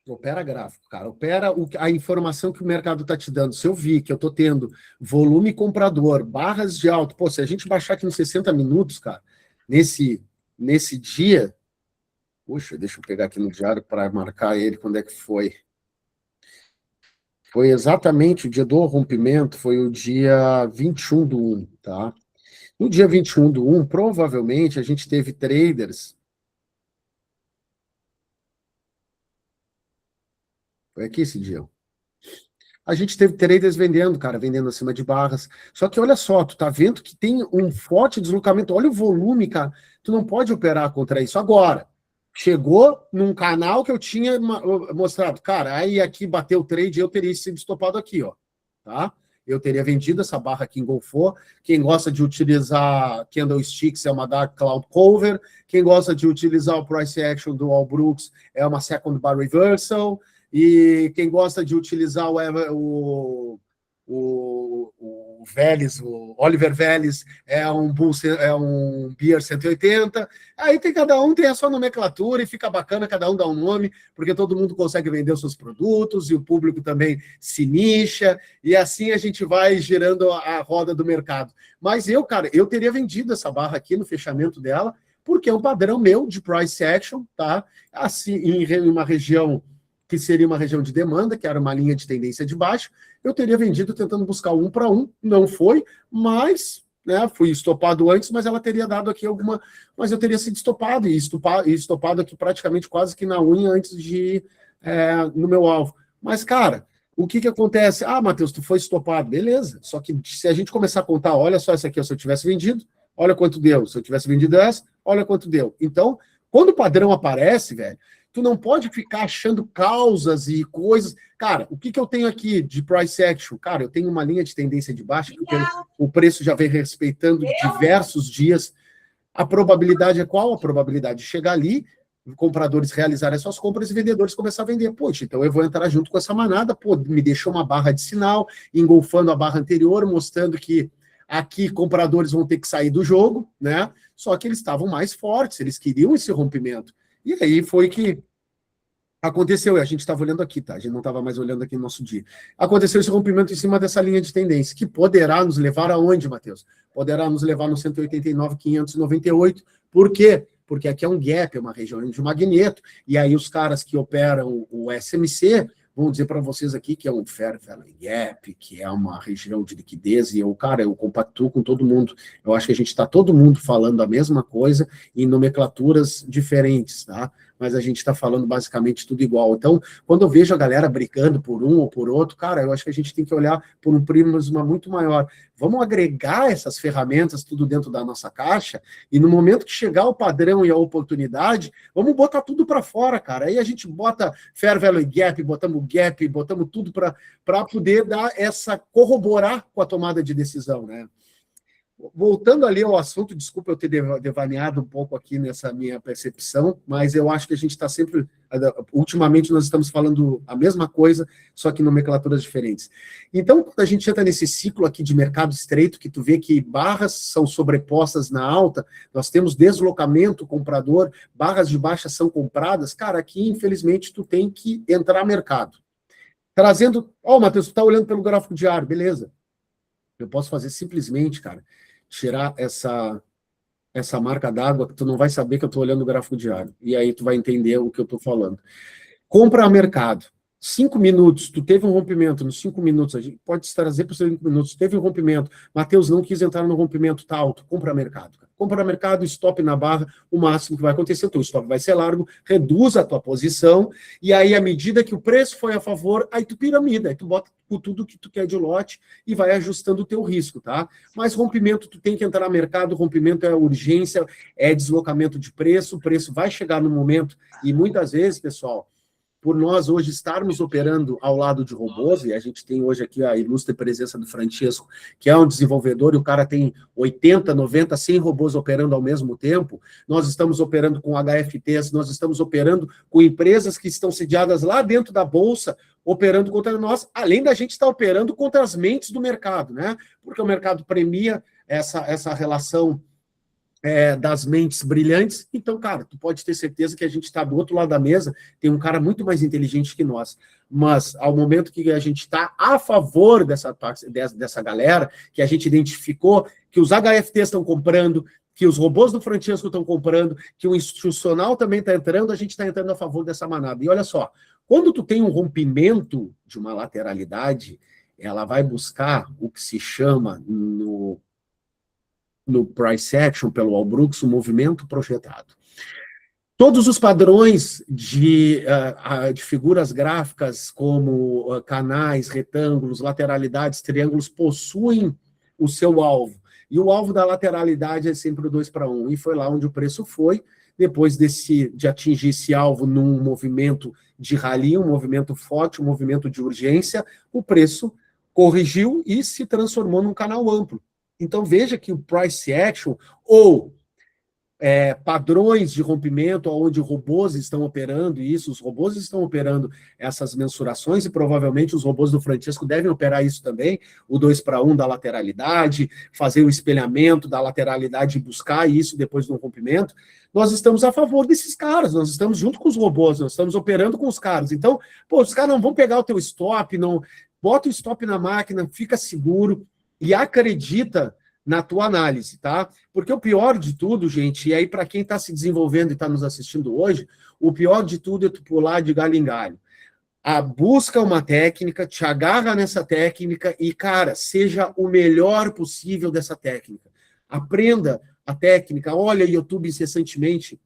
Opera gráfico, cara. Opera a informação que o mercado está te dando. Se eu vi que eu estou tendo volume comprador, barras de alto, se a gente baixar aqui nos 60 minutos, cara, nesse dia, puxa, deixa eu pegar aqui no diário para marcar ele, quando é que foi. Foi exatamente o dia do rompimento, foi o dia 21/1, tá? No dia 21/1, provavelmente, a gente teve traders. Foi aqui esse dia. A gente teve traders vendendo, cara, vendendo acima de barras. Só que olha só, tu tá vendo que tem um forte deslocamento. Olha o volume, cara. Tu não pode operar contra isso. Agora, chegou num canal que eu tinha mostrado. Cara, aí aqui bateu o trade, eu teria sido estopado aqui, ó. Tá? Eu teria vendido essa barra que engolfou. Quem gosta de utilizar candlesticks é uma Dark Cloud Cover. Quem gosta de utilizar o Price Action do All Brooks é uma Second Bar Reversal. E quem gosta de utilizar o Vélez, o Oliver Vélez, é um Beer 180. Aí cada um tem a sua nomenclatura e fica bacana, cada um dá um nome, porque todo mundo consegue vender os seus produtos e o público também se nicha, e assim a gente vai girando a roda do mercado. Mas eu teria vendido essa barra aqui no fechamento dela, porque é um padrão meu de price action, tá? Assim, em uma região que seria uma região de demanda, que era uma linha de tendência de baixo, eu teria vendido tentando buscar 1 para 1, não foi, mas, né, fui estopado antes, mas ela teria dado aqui alguma, mas eu teria sido estopado, e estopado aqui praticamente quase que na unha antes de ir no meu alvo. Mas, cara, o que acontece? Matheus, tu foi estopado, beleza, só que se a gente começar a contar, olha só essa aqui, se eu tivesse vendido, olha quanto deu, se eu tivesse vendido essa, olha quanto deu. Então, quando o padrão aparece, velho, tu não pode ficar achando causas e coisas. Cara, o que eu tenho aqui de price action? Cara, eu tenho uma linha de tendência de baixa, porque o preço já vem respeitando diversos dias. A probabilidade é qual? A probabilidade de chegar ali, compradores realizarem as suas compras e vendedores começar a vender. Poxa, então eu vou entrar junto com essa manada, me deixou uma barra de sinal, engolfando a barra anterior, mostrando que aqui compradores vão ter que sair do jogo, né? Só que eles estavam mais fortes, eles queriam esse rompimento. E aí foi que aconteceu, e a gente estava olhando aqui, tá? A gente não estava mais olhando aqui no nosso dia. Aconteceu esse rompimento em cima dessa linha de tendência, que poderá nos levar aonde, Matheus? Poderá nos levar no 189,598. Por quê? Porque aqui é um gap, é uma região de magneto, e aí os caras que operam o SMC vão dizer para vocês aqui que é um Fair Value Gap, que é uma região de liquidez, e eu compactuo com todo mundo. Eu acho que a gente está todo mundo falando a mesma coisa em nomenclaturas diferentes, tá? Mas a gente está falando basicamente tudo igual. Então, quando eu vejo a galera brigando por um ou por outro, cara, eu acho que a gente tem que olhar por um prisma muito maior. Vamos agregar essas ferramentas tudo dentro da nossa caixa, e no momento que chegar o padrão e a oportunidade, vamos botar tudo para fora, cara. Aí a gente bota Fair Value Gap, botamos Gap, botamos tudo para poder dar corroborar com a tomada de decisão, né? voltando ali ao assunto, desculpa eu ter devaneado um pouco aqui nessa minha percepção, mas eu acho que a gente está sempre, ultimamente nós estamos falando a mesma coisa, só que nomenclaturas diferentes. Então, quando a gente entra nesse ciclo aqui de mercado estreito, que tu vê que barras são sobrepostas na alta, nós temos deslocamento comprador, barras de baixa são compradas, cara, aqui infelizmente tu tem que entrar no mercado. Trazendo, Matheus, tu está olhando pelo gráfico diário, beleza. Eu posso fazer simplesmente, cara, tirar essa marca d'água que tu não vai saber que eu estou olhando o gráfico diário. E aí tu vai entender o que eu estou falando. Compra a mercado. 5 minutos, tu teve um rompimento, nos 5 minutos, a gente pode trazer para os 5 minutos, teve um rompimento, Matheus não quis entrar no rompimento, tá alto, compra mercado. Compra mercado, stop na barra, o máximo que vai acontecer, o teu stop vai ser largo, reduz a tua posição, e aí à medida que o preço foi a favor, aí tu piramida, aí tu bota tudo que tu quer de lote e vai ajustando o teu risco, tá? Mas rompimento, tu tem que entrar no mercado, rompimento é urgência, é deslocamento de preço, o preço vai chegar no momento, e muitas vezes, pessoal, por nós hoje estarmos operando ao lado de robôs, e a gente tem hoje aqui a ilustre presença do Francesco, que é um desenvolvedor, e o cara tem 80, 90, 100 robôs operando ao mesmo tempo, nós estamos operando com HFTs, nós estamos operando com empresas que estão sediadas lá dentro da Bolsa, operando contra nós, além da gente estar operando contra as mentes do mercado, né? Porque o mercado premia essa relação das mentes brilhantes, então, cara, tu pode ter certeza que a gente está do outro lado da mesa, tem um cara muito mais inteligente que nós, mas ao momento que a gente está a favor dessa galera, que a gente identificou que os HFTs estão comprando, que os robôs do Francesco estão comprando, que o institucional também está entrando, a gente está entrando a favor dessa manada. E olha só, quando tu tem um rompimento de uma lateralidade, ela vai buscar o que se chama no price action, pelo Albrooks, o movimento projetado. Todos os padrões de figuras gráficas, como canais, retângulos, lateralidades, triângulos, possuem o seu alvo. E o alvo da lateralidade é sempre o 2:1. E foi lá onde o preço foi, depois de atingir esse alvo num movimento de rally, um movimento forte, um movimento de urgência, o preço corrigiu e se transformou num canal amplo. Então, veja que o price action, ou padrões de rompimento, onde robôs estão operando isso, os robôs estão operando essas mensurações, e provavelmente os robôs do Francesco devem operar isso também, o 2:1 da lateralidade, fazer o espelhamento da lateralidade e buscar isso depois do rompimento. Nós estamos a favor desses caras, nós estamos junto com os robôs, nós estamos operando com os caras. Então, os caras não vão pegar o teu stop, não bota o stop na máquina, fica seguro, e acredita na tua análise, tá? Porque o pior de tudo, gente, e aí para quem está se desenvolvendo e está nos assistindo hoje, o pior de tudo é tu pular de galho em galho. Busca uma técnica, te agarra nessa técnica e, cara, seja o melhor possível dessa técnica. Aprenda a técnica, olha YouTube incessantemente.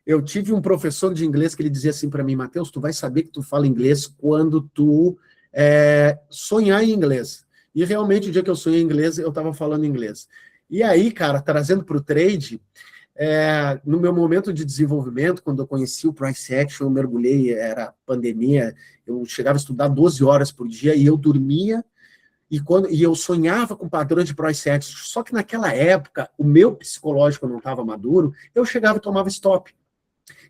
Eu tive um professor de inglês que ele dizia assim para mim, Matheus, tu vai saber que tu fala inglês quando tu sonhar em inglês. E realmente, o dia que eu sonhei em inglês, eu estava falando inglês. E aí, cara, trazendo para o trade, no meu momento de desenvolvimento, quando eu conheci o price action, eu mergulhei, era pandemia, eu chegava a estudar 12 horas por dia e eu dormia, e eu sonhava com padrões de price action. Só que naquela época, o meu psicológico não estava maduro, eu chegava e tomava stop.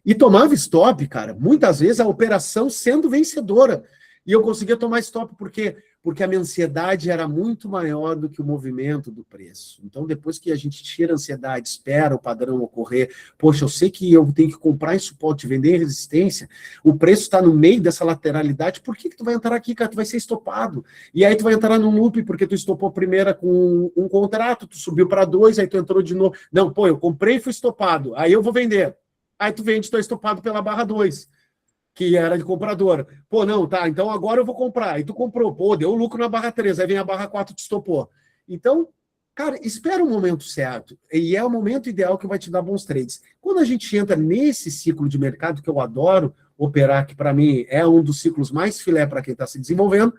E tomava stop, cara, muitas vezes a operação sendo vencedora. E eu conseguia tomar stop porque a minha ansiedade era muito maior do que o movimento do preço. Então, depois que a gente tira a ansiedade, espera o padrão ocorrer, poxa, eu sei que eu tenho que comprar em suporte, vender em resistência, o preço está no meio dessa lateralidade, por que tu vai entrar aqui, cara? Tu vai ser estopado. E aí tu vai entrar num loop, porque tu estopou a primeira com um contrato, tu subiu para 2, aí tu entrou de novo. Não, eu comprei e fui estopado, aí eu vou vender. Aí tu vende, tu é estopado pela barra 2. Que era de comprador. Não, tá, então agora eu vou comprar. Aí tu comprou, deu lucro na barra 3, aí vem a barra 4 te estopou. Então, cara, espera o momento certo. E é o momento ideal que vai te dar bons trades. Quando a gente entra nesse ciclo de mercado, que eu adoro operar, que para mim é um dos ciclos mais filé para quem está se desenvolvendo,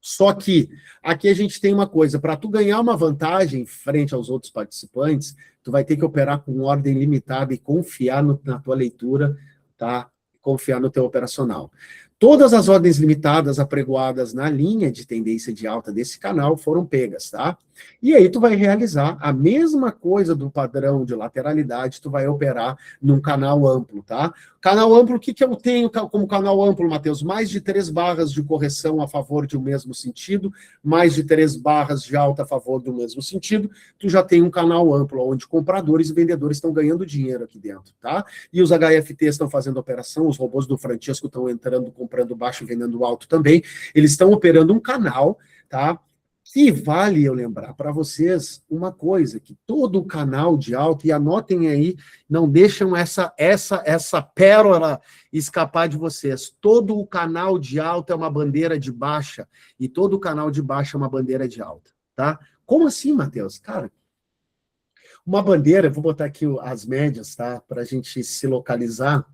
só que aqui a gente tem uma coisa, para tu ganhar uma vantagem frente aos outros participantes, tu vai ter que operar com ordem limitada e confiar na tua leitura, tá? Confiar no teu operacional. Todas as ordens limitadas apregoadas na linha de tendência de alta desse canal foram pegas, tá? E aí tu vai realizar a mesma coisa do padrão de lateralidade, tu vai operar num canal amplo, tá? Canal amplo, o que eu tenho como canal amplo, Matheus? Mais de 3 barras de correção a favor de um mesmo sentido, mais de 3 barras de alta a favor do mesmo sentido, tu já tem um canal amplo, onde compradores e vendedores estão ganhando dinheiro aqui dentro, tá? E os HFTs estão fazendo operação, os robôs do Francesco estão entrando, comprando baixo e vendendo alto também, eles estão operando um canal, tá? E vale eu lembrar para vocês uma coisa, que todo o canal de alta, e anotem aí, não deixam essa pérola escapar de vocês, todo o canal de alta é uma bandeira de baixa, e todo o canal de baixa é uma bandeira de alta, tá? Como assim, Matheus? Cara, uma bandeira, vou botar aqui as médias, tá? Para a gente se localizar,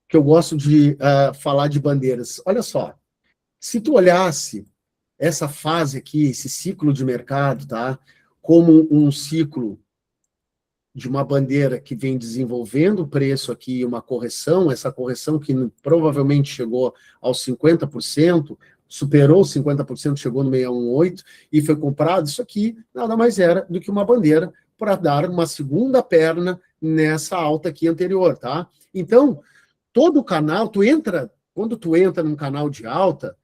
que eu gosto de falar de bandeiras. Olha só, se tu olhasse essa fase aqui, esse ciclo de mercado, tá? Como um ciclo de uma bandeira que vem desenvolvendo o preço aqui, uma correção, essa correção que provavelmente chegou aos 50%, superou os 50%, chegou no 618 e foi comprado, isso aqui nada mais era do que uma bandeira para dar uma segunda perna nessa alta aqui anterior, tá? Então, todo o canal, quando tu entra num canal de alta,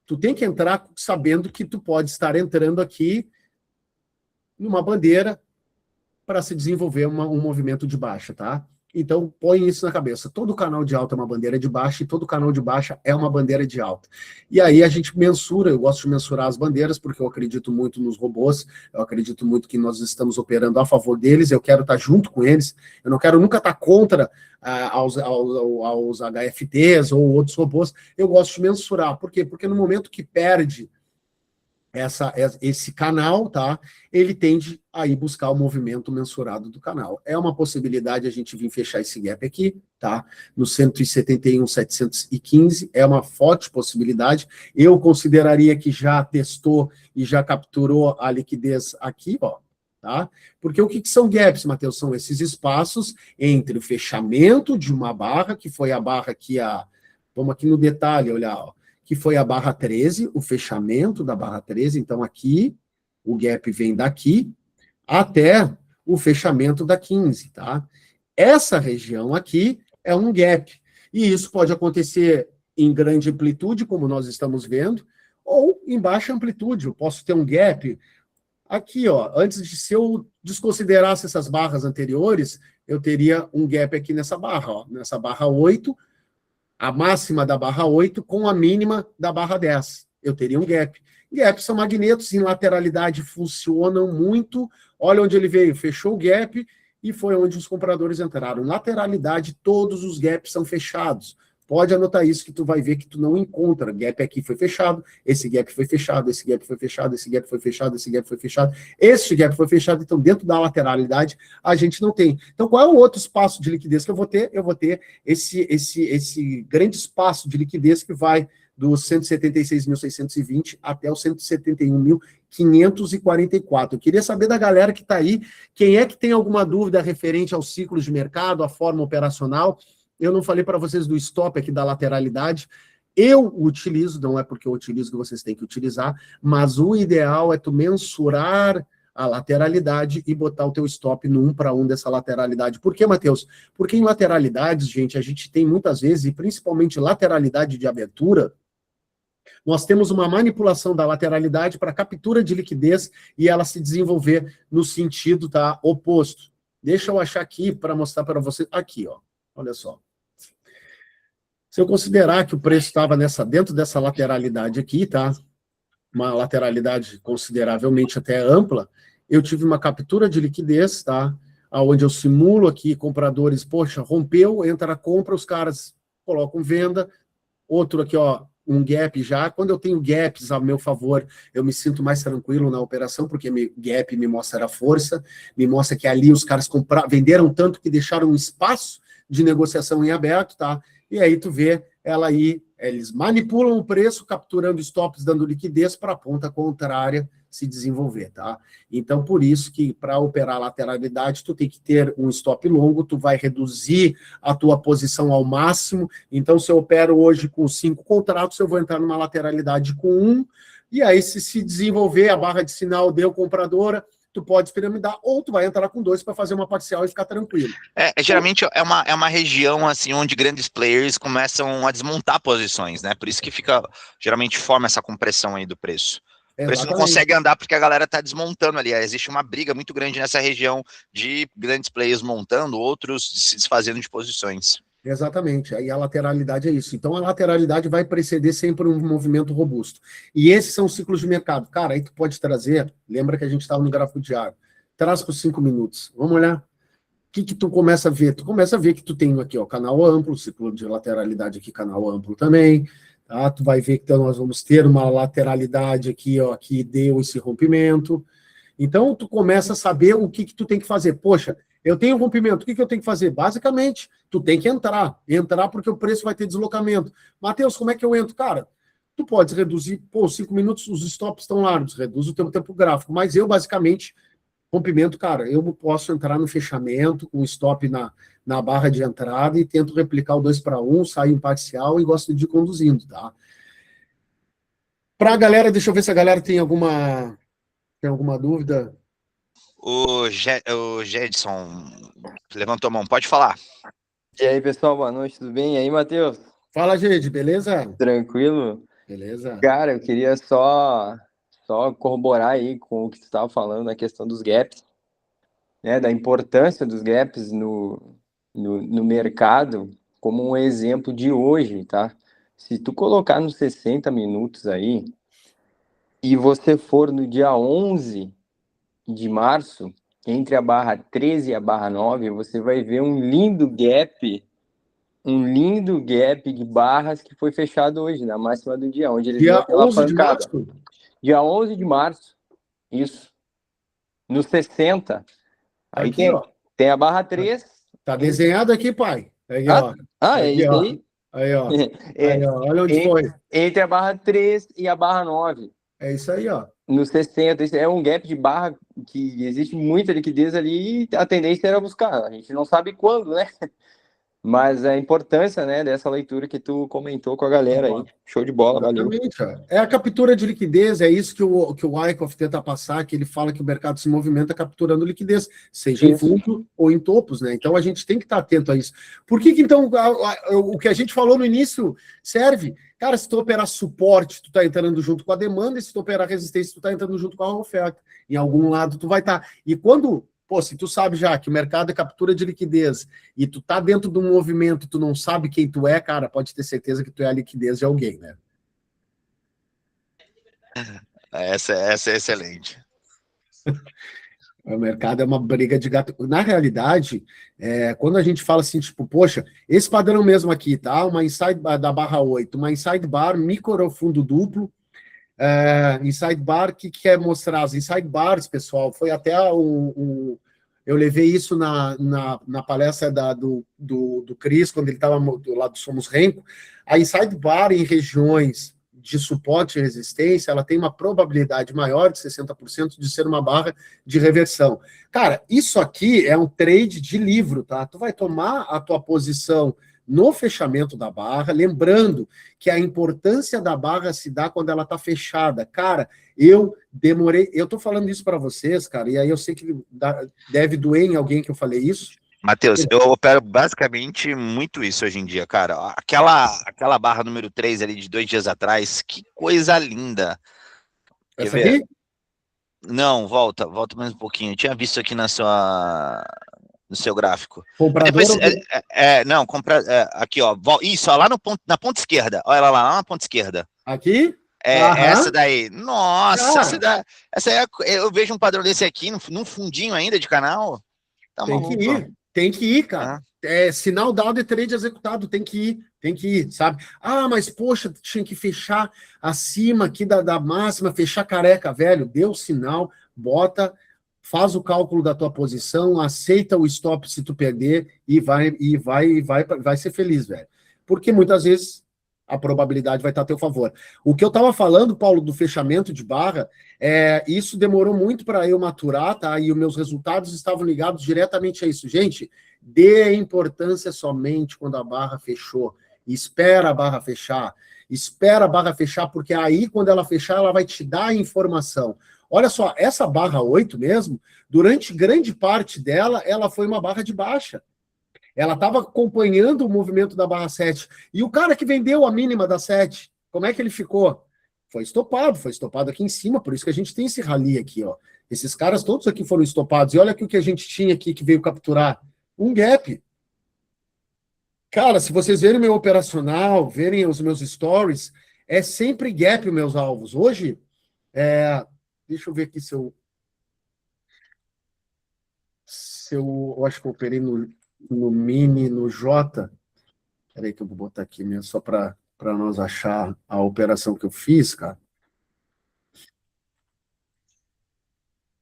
tu tem que entrar sabendo que tu pode estar entrando aqui numa bandeira para se desenvolver um movimento de baixa, tá? Então, põe isso na cabeça. Todo canal de alta é uma bandeira de baixa e todo canal de baixa é uma bandeira de alta. E aí a gente mensura, eu gosto de mensurar as bandeiras porque eu acredito muito nos robôs, eu acredito muito que nós estamos operando a favor deles, eu quero estar junto com eles, eu não quero nunca estar contra aos HFTs ou outros robôs, eu gosto de mensurar. Por quê? Porque no momento que perde esse canal, tá? Ele tende a ir buscar o movimento mensurado do canal. É uma possibilidade a gente vir fechar esse gap aqui, tá? No 171,715, é uma forte possibilidade. Eu consideraria que já testou e já capturou a liquidez aqui, ó, tá? Porque o que são gaps, Matheus? São esses espaços entre o fechamento de uma barra, que foi a barra aqui, vamos aqui no detalhe, olhar, ó, que foi a barra 13, o fechamento da barra 13, então aqui, o gap vem daqui até o fechamento da 15, tá? Essa região aqui é um gap, e isso pode acontecer em grande amplitude, como nós estamos vendo, ou em baixa amplitude. Eu posso ter um gap aqui, ó, antes de se eu desconsiderasse essas barras anteriores, eu teria um gap aqui nessa barra, ó, nessa barra 8, a máxima da barra 8 com a mínima da barra 10. Eu teria um gap. Gaps são magnetos, em lateralidade funcionam muito. Olha onde ele veio, fechou o gap e foi onde os compradores entraram. Lateralidade, todos os gaps são fechados. Pode anotar isso que tu vai ver que tu não encontra. Gap aqui foi fechado, esse gap foi fechado, esse gap foi fechado, esse gap foi fechado, esse gap foi fechado, este gap foi fechado. Então, dentro da lateralidade, a gente não tem. Então, qual é o outro espaço de liquidez que eu vou ter? Eu vou ter esse grande espaço de liquidez que vai dos 176.620 até os 171.544. Eu queria saber da galera que está aí, quem é que tem alguma dúvida referente aos ciclos de mercado, à forma operacional. Eu não falei para vocês do stop aqui da lateralidade. Eu utilizo, não é porque eu utilizo que vocês têm que utilizar, mas o ideal é tu mensurar a lateralidade e botar o teu stop no 1 para 1 dessa lateralidade. Por quê, Matheus? Porque em lateralidades, gente, a gente tem muitas vezes, e principalmente lateralidade de abertura, nós temos uma manipulação da lateralidade para captura de liquidez e ela se desenvolver no sentido, tá, oposto. Deixa eu achar aqui para mostrar para vocês. Aqui, ó. Olha só. Se eu considerar que o preço estava dentro dessa lateralidade aqui, tá? Uma lateralidade consideravelmente até ampla, eu tive uma captura de liquidez, tá? Onde eu simulo aqui compradores, poxa, rompeu, entra na compra, os caras colocam venda, outro aqui, ó, um gap já. Quando eu tenho gaps a meu favor, eu me sinto mais tranquilo na operação, porque gap me mostra a força, me mostra que ali os caras venderam tanto que deixaram um espaço de negociação em aberto, tá? E aí tu vê ela aí Eles manipulam o preço, capturando stops, dando liquidez para a ponta contrária se desenvolver, tá? Então, por isso que para operar lateralidade, tu tem que ter um stop longo, tu vai reduzir a tua posição ao máximo. Então, se eu opero hoje com 5 contratos, eu vou entrar numa lateralidade com 1, e aí se desenvolver a barra de sinal deu compradora, tu pode piramidar, ou tu vai entrar com 2 para fazer uma parcial e ficar tranquilo. Geralmente é uma região assim onde grandes players começam a desmontar posições, né? Por isso que geralmente forma essa compressão aí do preço. O preço não consegue andar porque a galera está desmontando ali. Existe uma briga muito grande nessa região de grandes players montando, outros se desfazendo de posições. Exatamente, aí a lateralidade é isso. Então a lateralidade vai preceder sempre um movimento robusto. E esses são os ciclos de mercado. Cara, aí tu pode trazer, lembra que a gente estava no gráfico diário, traz por 5 minutos. Vamos olhar. O que tu começa a ver? Tu começa a ver que tu tem aqui, ó, canal amplo, ciclo de lateralidade aqui, canal amplo também. Tá? Tu vai ver que então, nós vamos ter uma lateralidade aqui, ó, que deu esse rompimento. Então, tu começa a saber o que tu tem que fazer. Poxa, eu tenho um rompimento, o que eu tenho que fazer? Basicamente, tu tem que entrar porque o preço vai ter deslocamento. Matheus, como é que eu entro? Cara, tu pode reduzir, 5 minutos, os stops estão largos, reduz o teu tempo gráfico, mas eu, basicamente, rompimento, cara, eu posso entrar no fechamento, com stop na barra de entrada e tento replicar o 2-1, sair em parcial e gosto de ir conduzindo, tá? Pra galera, deixa eu ver se a galera tem alguma dúvida. O Gedson levantou a mão, pode falar. E aí, pessoal, boa noite, tudo bem? E aí, Matheus? Fala, gente, beleza? Tranquilo? Beleza. Cara, eu queria só corroborar aí com o que tu estava falando, na questão dos gaps, né, da importância dos gaps no mercado, como um exemplo de hoje, tá? Se tu colocar nos 60 minutos aí, e você for no dia 11 de março, entre a barra 13 e a barra 9, você vai ver um lindo gap de barras que foi fechado hoje, na máxima do dia, onde ele deu aquela 11 de pancada. março? Dia 11 de março, isso. No 60. Aí Aqui, tem a barra 3. Tá desenhado aqui, pai. Aí, ó. É isso aí? Aí, ó. Aí, ó. Olha onde foi. Entre a barra 3 e a barra 9. É isso aí, ó. No 60, isso é um gap de barra que existe muita liquidez ali e a tendência era buscar. A gente não sabe quando, né? Mas a importância, né, dessa leitura que tu comentou com a galera aí. Show de bola, valeu. Exatamente. É a captura de liquidez, é isso que o Wyckoff tenta passar, que ele fala que o mercado se movimenta capturando liquidez, seja em fundo ou em topos, né? Então a gente tem que estar atento a isso. Por que então o que a gente falou no início serve? Cara, se tu operar suporte, tu tá entrando junto com a demanda, e se tu operar resistência, tu tá entrando junto com a oferta. Em algum lado tu vai estar. E quando, se tu sabe já que o mercado é captura de liquidez e tu tá dentro de um movimento, tu não sabe quem tu é, cara, pode ter certeza que tu é a liquidez de alguém, né? Essa é excelente. O mercado é uma briga de gato. Na realidade, quando a gente fala assim, tipo, poxa, esse padrão mesmo aqui, tá? Uma inside da barra 8, uma inside bar, micro fundo duplo, inside bar, que quer mostrar? As inside bars, pessoal, foi até eu levei isso na palestra do Cris, quando ele estava lá do Somos Renko. A inside bar em regiões de suporte e resistência, ela tem uma probabilidade maior de 60% de ser uma barra de reversão. Cara, isso aqui é um trade de livro, tá? Tu vai tomar a tua posição no fechamento da barra, lembrando que a importância da barra se dá quando ela está fechada. Cara, eu tô falando isso para vocês, cara, e aí eu sei que deve doer em alguém que eu falei isso. Matheus, eu opero basicamente muito isso hoje em dia, cara. Aquela barra número 3 ali de 2 dias atrás, que coisa linda. Essa aqui? Não, volta mais um pouquinho. Eu tinha visto aqui no seu gráfico. Comprador? Depois, não, aqui, ó. Isso, ó, lá na ponta esquerda. Olha lá na ponta esquerda. Aqui? Essa daí. Nossa, essa aí eu vejo um padrão desse aqui, num fundinho ainda de canal. Tá maluco. Tem que ir, cara. Sinal dado e trade executado, tem que ir, sabe? Mas poxa, tinha que fechar acima aqui da máxima, fechar careca, velho. Deu o sinal, bota, faz o cálculo da tua posição, aceita o stop se tu perder e vai ser feliz, velho. Porque muitas vezes a probabilidade vai estar a teu favor. O que eu estava falando, Paulo, do fechamento de barra, isso demorou muito para eu maturar, tá? E os meus resultados estavam ligados diretamente a isso. Gente, dê importância somente quando a barra fechou. Espera a barra fechar. Espera a barra fechar, porque aí, quando ela fechar, ela vai te dar a informação. Olha só, essa barra 8 mesmo, durante grande parte dela, ela foi uma barra de baixa. Ela estava acompanhando o movimento da barra 7. E o cara que vendeu a mínima da 7, como é que ele ficou? Foi estopado aqui em cima, por isso que a gente tem esse rally aqui, ó. Esses caras todos aqui foram estopados. E olha aqui o que a gente tinha aqui que veio capturar. Um gap. Cara, se vocês verem meu operacional, verem os meus stories, é sempre gap os meus alvos. Hoje, deixa eu ver aqui se eu acho que eu operei no mini, no J. Peraí que eu vou botar aqui mesmo, só para nós achar a operação que eu fiz, cara.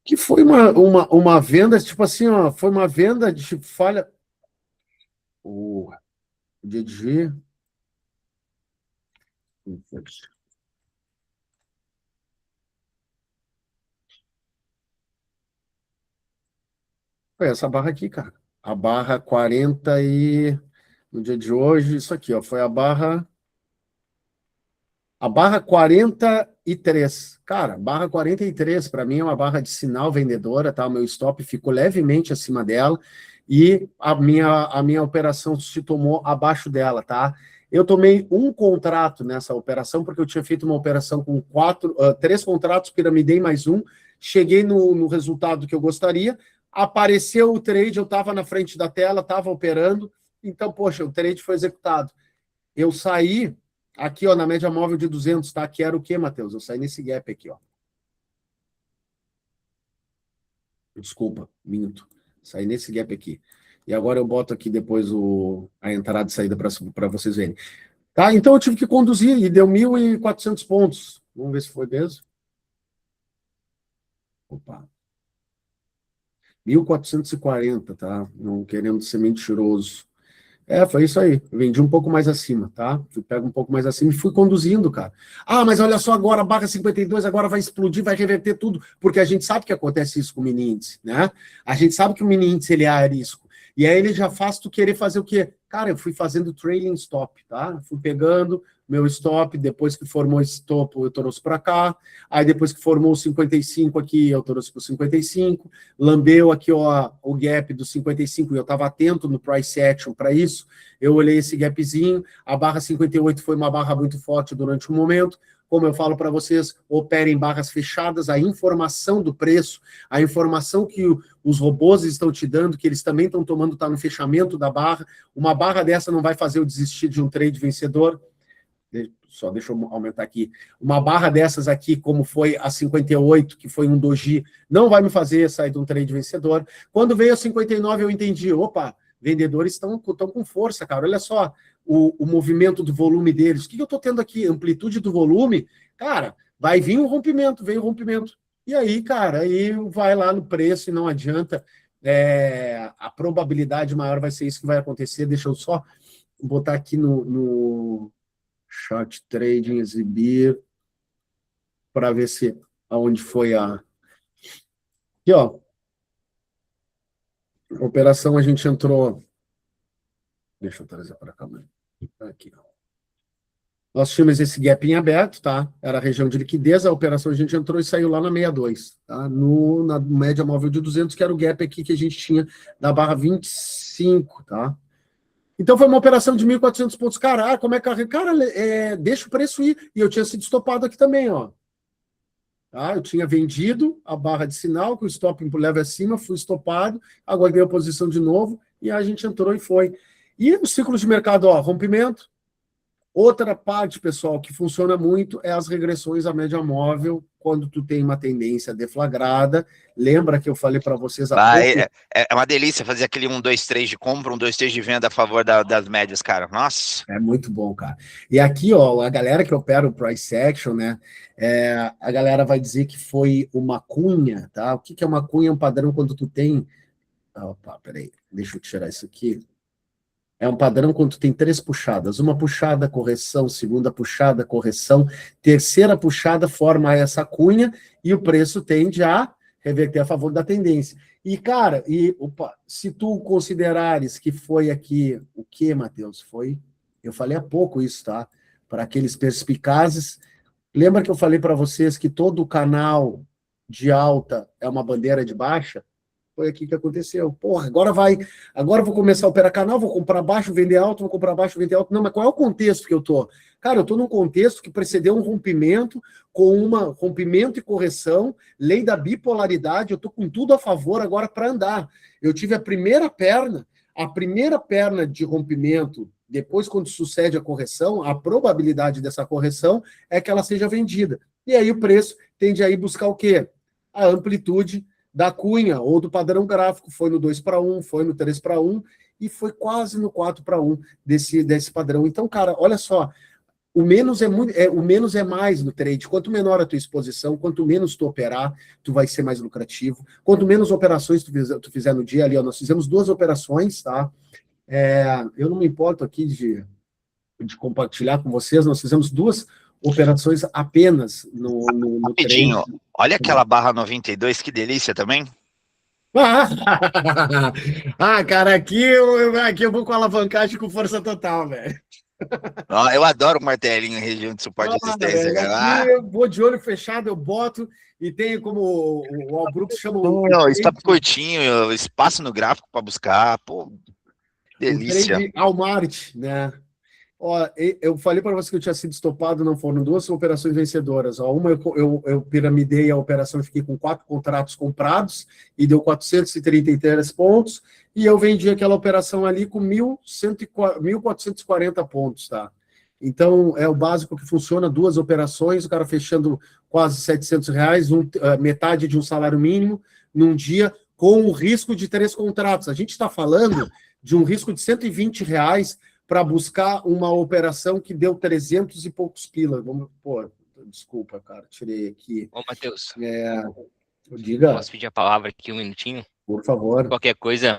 Que foi uma venda, tipo assim, ó, foi uma venda de tipo, falha. O DG. Foi essa barra aqui, cara. A barra 40 e... No dia de hoje, isso aqui, ó, foi a barra 43. Cara, barra 43, para mim, é uma barra de sinal vendedora, tá? O meu stop ficou levemente acima dela e a minha operação se tomou abaixo dela, tá? Eu tomei um contrato nessa operação, porque eu tinha feito uma operação com 3 contratos, piramidei mais um, cheguei no resultado que eu gostaria, apareceu o trade, eu estava na frente da tela, estava operando, então, poxa, o trade foi executado. Eu saí aqui, ó, na média móvel de 200, tá? Que era o quê, Matheus? Eu saí nesse gap aqui, ó. Desculpa, minto. Saí nesse gap aqui. E agora eu boto aqui depois a entrada e saída para vocês verem. Tá? Então eu tive que conduzir e deu 1.400 pontos. Vamos ver se foi mesmo. Opa. 1.440, tá? Não querendo ser mentiroso. Foi isso aí. Eu vendi um pouco mais acima, tá? Eu pego um pouco mais acima e fui conduzindo, cara. Ah, mas olha só agora, a barra 52 agora vai explodir, vai reverter tudo, porque a gente sabe que acontece isso com o mini índice, né? A gente sabe que o mini índice ele é a risco. E aí ele já faz tu querer fazer o quê? Cara, eu fui fazendo trailing stop, tá? Fui pegando meu stop, depois que formou esse topo, eu trouxe para cá. Aí depois que formou o 55 aqui, eu trouxe para o 55. Lambeu aqui, ó, o gap do 55, e eu estava atento no price action para isso. Eu olhei esse gapzinho, a barra 58 foi uma barra muito forte durante um momento. Como eu falo para vocês, operem barras fechadas, a informação do preço, a informação que os robôs estão te dando, que eles também estão tomando, está no fechamento da barra. Uma barra dessa não vai fazer eu desistir de um trade vencedor. Só deixa eu aumentar aqui. Uma barra dessas aqui, como foi a 58, que foi um doji, não vai me fazer sair de um trade vencedor. Quando veio a 59, eu entendi, opa, vendedores estão com força, cara. Olha só o movimento do volume deles. O que eu estou tendo aqui? Amplitude do volume. Cara, vai vir um rompimento, veio um rompimento. E aí, cara, aí vai lá no preço e não adianta. A probabilidade maior vai ser isso que vai acontecer. Deixa eu só botar aqui no Chart Trading, exibir, para ver se aonde foi a... Aqui, ó. Operação a gente entrou... Deixa eu trazer para cá. Aqui, ó. Nós tínhamos esse gap em aberto, tá? Era a região de liquidez, a operação a gente entrou e saiu lá na 62, tá? Na média móvel de 200, que era o gap aqui que a gente tinha da barra 25, tá? Então foi uma operação de 1.400 pontos. Cara, como é que... Cara, deixa o preço ir. E eu tinha sido estopado aqui também, ó. Tá? Eu tinha vendido a barra de sinal, com o stop leve acima, fui estopado, aguardei a posição de novo, e a gente entrou e foi. E os ciclos de mercado, ó, rompimento. Outra parte, pessoal, que funciona muito é as regressões à média móvel, quando tu tem uma tendência deflagrada. Lembra que eu falei para vocês há pouco? É uma delícia fazer aquele 1, 2, 3 de compra, 1, 2, 3 de venda a favor das médias, cara. Nossa. É muito bom, cara. E aqui, ó, a galera que opera o price action, né? A galera vai dizer que foi uma cunha, tá? O que é uma cunha? É um padrão quando tu tem... Opa, peraí, deixa eu tirar isso aqui. É um padrão quando tu tem 3 puxadas. Uma puxada, correção, segunda puxada, correção, terceira puxada forma essa cunha e o preço tende a reverter a favor da tendência. E, cara, se tu considerares que foi aqui, o que, Matheus? Foi, eu falei há pouco isso, tá? Para aqueles perspicazes. Lembra que eu falei para vocês que todo canal de alta é uma bandeira de baixa? Foi aqui que aconteceu. Porra, agora eu vou começar a operar canal, vou comprar baixo, vender alto, vou comprar baixo, vender alto. Não, mas qual é o contexto que eu tô? Cara, eu tô num contexto que precedeu um rompimento, com rompimento e correção, lei da bipolaridade, eu tô com tudo a favor agora para andar. Eu tive a primeira perna de rompimento, depois quando sucede a correção, a probabilidade dessa correção é que ela seja vendida. E aí o preço tende a ir buscar o quê? A amplitude da cunha, ou do padrão gráfico, foi no 2:1, foi no 3:1, e foi quase no 4:1 desse padrão. Então, cara, olha só, o menos é mais no trade. Quanto menor a tua exposição, quanto menos tu operar, tu vai ser mais lucrativo. Quanto menos operações tu fizer no dia ali, ó, nós fizemos 2 operações, tá? Eu não me importo aqui de compartilhar com vocês, nós fizemos 2 operações apenas no Rapidinho, trade. olha aquela barra 92, que delícia também. Cara, aqui eu vou com alavancagem com força total, velho. Eu adoro o martelinho em região de suporte e resistência, cara. Aqui eu vou de olho fechado, eu boto e tenho como o Al Brooks chama Está curtinho, espaço no gráfico para buscar, pô, delícia. O trade Walmart, né? Ó, eu falei para você que eu tinha sido estopado, não foram 2 operações vencedoras. Ó, uma eu piramidei a operação e fiquei com 4 contratos comprados e deu 433 pontos, e eu vendi aquela operação ali com 1.440 pontos, tá? Então, é o básico que funciona, 2 operações, o cara fechando quase R$700, metade de um salário mínimo num dia, com o risco de 3 contratos. A gente está falando de um risco de R$120 para buscar uma operação que deu 300 e poucos pila. Desculpa, cara, tirei aqui. Ô, Matheus. Diga. Posso pedir a palavra aqui um minutinho? Por favor. Qualquer coisa.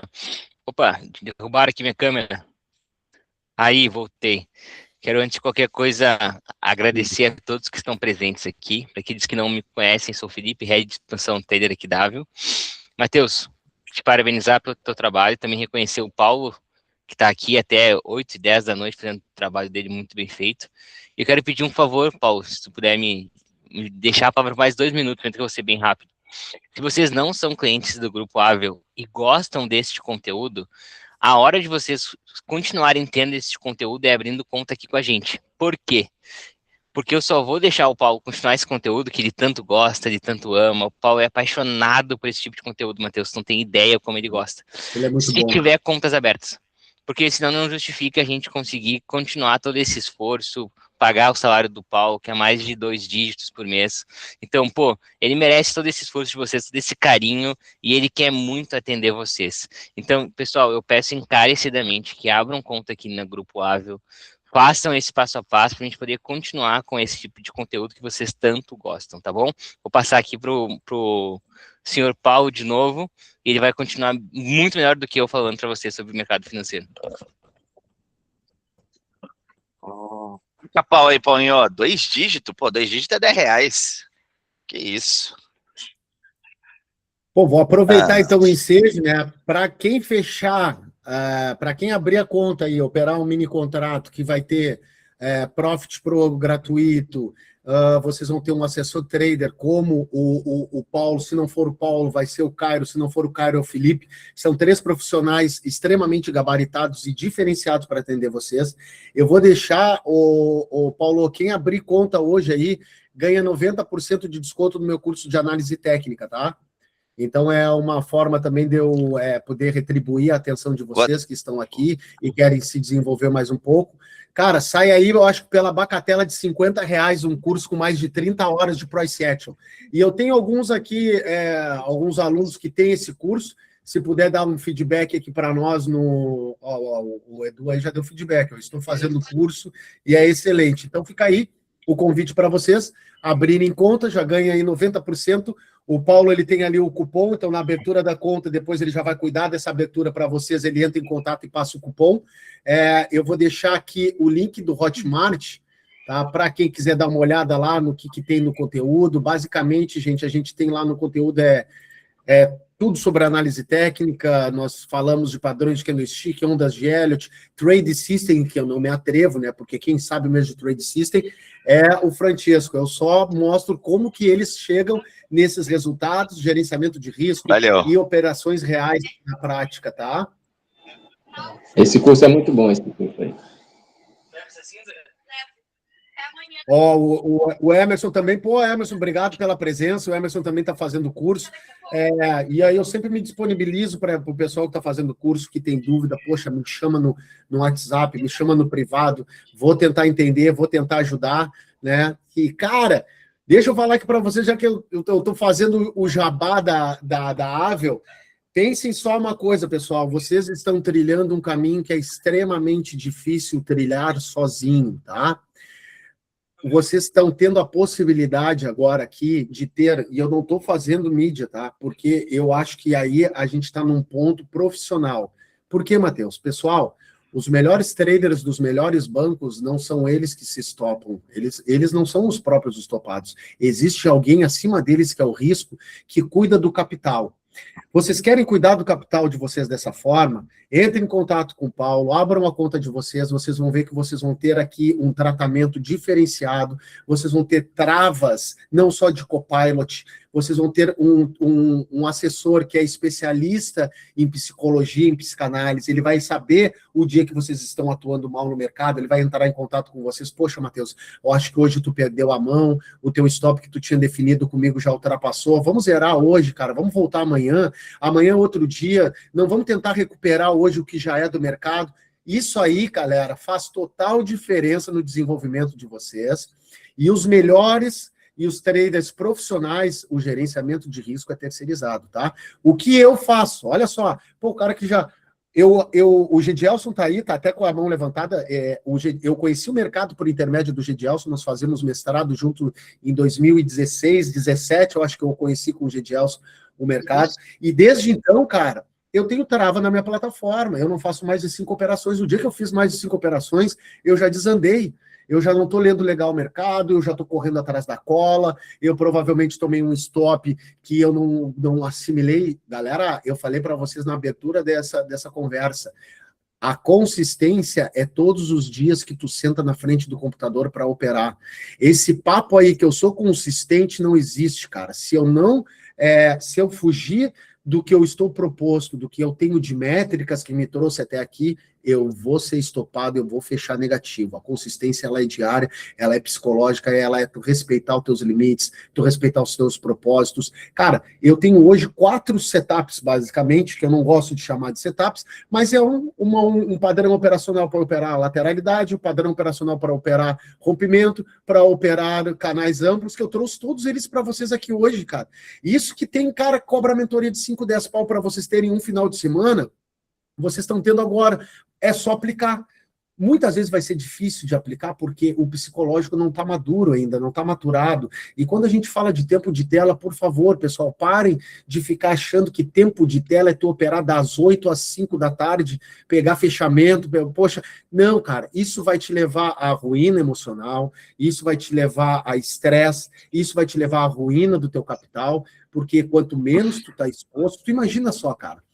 Opa, derrubaram aqui minha câmera. Aí, voltei. Quero, antes de qualquer coisa, agradecer a todos que estão presentes aqui. Para aqueles que não me conhecem, sou Felipe, Head de Expansão Trader Equidável. Matheus, te parabenizar pelo teu trabalho, também reconhecer o Paulo, que está aqui até 8h10 da noite, fazendo o trabalho dele muito bem feito. E eu quero pedir um favor, Paulo, se tu puder me deixar a palavra por mais 2 minutos, que eu vou ser bem rápido. Se vocês não são clientes do Grupo Avel e gostam deste conteúdo, a hora de vocês continuarem tendo esse conteúdo é abrindo conta aqui com a gente. Por quê? Porque eu só vou deixar o Paulo continuar esse conteúdo que ele tanto gosta, ele tanto ama. O Paulo é apaixonado por esse tipo de conteúdo, Matheus, não tem ideia como ele gosta. Ele é muito se bom. Tiver contas abertas. Porque senão não justifica a gente conseguir continuar todo esse esforço, pagar o salário do Paulo, que é mais de 2 dígitos por mês. Então, pô, ele merece todo esse esforço de vocês, todo esse carinho, e ele quer muito atender vocês. Então, pessoal, eu peço encarecidamente que abram conta aqui no Grupo Avel, façam esse passo a passo para a gente poder continuar com esse tipo de conteúdo que vocês tanto gostam, tá bom? Vou passar aqui pro senhor Paulo de novo, e ele vai continuar muito melhor do que eu falando para vocês sobre o mercado financeiro. Fica pau aí, Paulinho, 2 dígitos, pô, 2 dígitos é R$10. Que isso. Pô, vou aproveitar então o ensejo, né? Para quem fechar, para quem abrir a conta e operar um mini contrato que vai ter Profit Pro gratuito, vocês vão ter um assessor trader como o Paulo. Se não for o Paulo, vai ser o Cairo. Se não for o Cairo, é o Felipe. São 3 profissionais extremamente gabaritados e diferenciados para atender vocês. Eu vou deixar o Paulo, quem abrir conta hoje aí, ganha 90% de desconto no meu curso de análise técnica, tá? Então, é uma forma também de eu poder retribuir a atenção de vocês que estão aqui e querem se desenvolver mais um pouco. Cara, sai aí, eu acho, pela bagatela de R$50 um curso com mais de 30 horas de Price Action. E eu tenho alguns aqui, alguns alunos que têm esse curso. Se puder dar um feedback aqui para nós no... o Edu aí já deu feedback. Eu estou fazendo o curso e é excelente. Então, fica aí. o convite para vocês abrirem conta, já ganha aí 90%. O Paulo, ele tem ali o cupom, então na abertura da conta, depois ele já vai cuidar dessa abertura para vocês, ele entra em contato e passa o cupom. Eu vou deixar aqui o link do Hotmart, tá? Para quem quiser dar uma olhada lá no que tem no conteúdo. Basicamente, gente, a gente tem lá no conteúdo tudo sobre análise técnica, nós falamos de padrões de candlestick, ondas de Elliott, trade system, que eu não me atrevo, né, porque quem sabe mesmo de trade system é o Francesco. Eu só mostro como que eles chegam nesses resultados, gerenciamento de risco e operações reais na prática, tá? Esse curso é muito bom, esse curso aí. O Emerson também, Emerson, obrigado pela presença, o Emerson também está fazendo curso, e aí eu sempre me disponibilizo para o pessoal que está fazendo curso, que tem dúvida, poxa, me chama no WhatsApp, me chama no privado, vou tentar entender, vou tentar ajudar, né, e cara, deixa eu falar aqui para vocês, já que eu estou fazendo o jabá da Avel, pensem só uma coisa, pessoal, vocês estão trilhando um caminho que é extremamente difícil trilhar sozinho, tá? Vocês estão tendo a possibilidade agora aqui de ter, e eu não estou fazendo mídia, tá? Porque eu acho que aí a gente está num ponto profissional. Por quê, Matheus? Pessoal, os melhores traders dos melhores bancos não são eles que se estopam, eles não são os próprios estopados. Existe alguém acima deles, que é o risco, que cuida do capital. Vocês querem cuidar do capital de vocês dessa forma? Entrem em contato com o Paulo, abram a conta de vocês vão ver que vocês vão ter aqui um tratamento diferenciado, vocês vão ter travas, não só de copilot, vocês vão ter um assessor que é especialista em psicologia, em psicanálise, ele vai saber o dia que vocês estão atuando mal no mercado, ele vai entrar em contato com vocês, poxa, Matheus, eu acho que hoje tu perdeu a mão, o teu stop que tu tinha definido comigo já ultrapassou, vamos zerar hoje, cara, vamos voltar amanhã é outro dia, não vamos tentar recuperar hoje o que já é do mercado. Isso aí, galera, faz total diferença no desenvolvimento de vocês, e os melhores e os traders profissionais, o gerenciamento de risco é terceirizado, tá? O que eu faço? Olha só, o cara que já... o Gedielson tá aí, tá até com a mão levantada, eu conheci o mercado por intermédio do Gedielson, nós fazemos mestrado junto em 2016, 17, eu acho que eu conheci com o Gedielson o mercado, e desde então, cara, eu tenho trava na minha plataforma, eu não faço mais de 5 operações, o dia que eu fiz mais de 5 operações, eu já desandei, eu já não estou lendo legal o mercado, eu já estou correndo atrás da cola, eu provavelmente tomei um stop que eu não assimilei. Galera, eu falei para vocês na abertura dessa conversa, a consistência é todos os dias que tu senta na frente do computador para operar. Esse papo aí que eu sou consistente não existe, cara. Se eu fugir do que eu estou proposto, do que eu tenho de métricas que me trouxe até aqui, eu vou ser estopado, eu vou fechar negativo. A consistência, ela é diária, ela é psicológica, ela é tu respeitar os teus limites, tu respeitar os teus propósitos. Cara, eu tenho hoje 4 setups, basicamente, que eu não gosto de chamar de setups, mas é um padrão operacional para operar lateralidade, um padrão operacional para operar rompimento, para operar canais amplos, que eu trouxe todos eles para vocês aqui hoje, cara. Isso que tem, cara, cobra mentoria de 5, 10 pau para vocês terem um final de semana, vocês estão tendo agora, é só aplicar. Muitas vezes vai ser difícil de aplicar porque o psicológico não está maduro ainda, não está maturado. E quando a gente fala de tempo de tela, por favor, pessoal, parem de ficar achando que tempo de tela é tu operar das 8 às 5 da tarde, pegar fechamento, poxa, não, cara, isso vai te levar à ruína emocional, isso vai te levar a estresse, isso vai te levar à ruína do teu capital, porque quanto menos tu está exposto, tu imagina só, cara,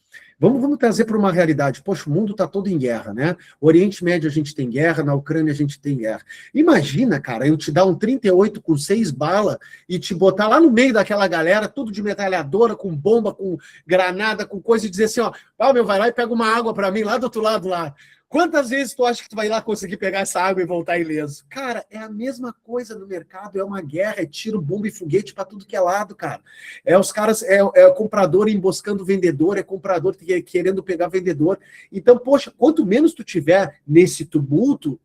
Vamos trazer para uma realidade. Poxa, o mundo está todo em guerra, né? Oriente Médio a gente tem guerra, na Ucrânia a gente tem guerra. Imagina, cara, eu te dar um 38 com 6 balas e te botar lá no meio daquela galera, tudo de metralhadora, com bomba, com granada, com coisa, e dizer assim, ó, meu, vai lá e pega uma água para mim lá do outro lado lá. Quantas vezes tu acha que tu vai lá conseguir pegar essa água e voltar ileso? Cara, é a mesma coisa no mercado, é uma guerra, é tiro, bomba e foguete para tudo que é lado, cara. É os caras, é comprador emboscando vendedor, é comprador querendo pegar vendedor. Então, poxa, quanto menos tu tiver nesse tumulto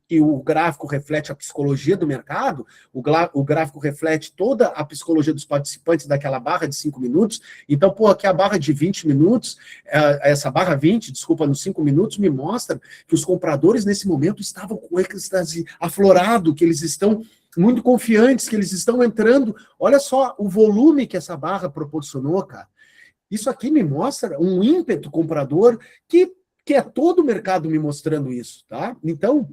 e o gráfico reflete a psicologia do mercado, o gráfico reflete toda a psicologia dos participantes daquela barra de 5 minutos. Então, pô, aqui a barra de 20 minutos, essa barra 20, desculpa, nos 5 minutos, me mostra que os compradores nesse momento estavam com êxtase aflorado, que eles estão muito confiantes, que eles estão entrando. Olha só o volume que essa barra proporcionou, cara. Isso aqui me mostra um ímpeto comprador que é todo o mercado me mostrando isso, tá? Então,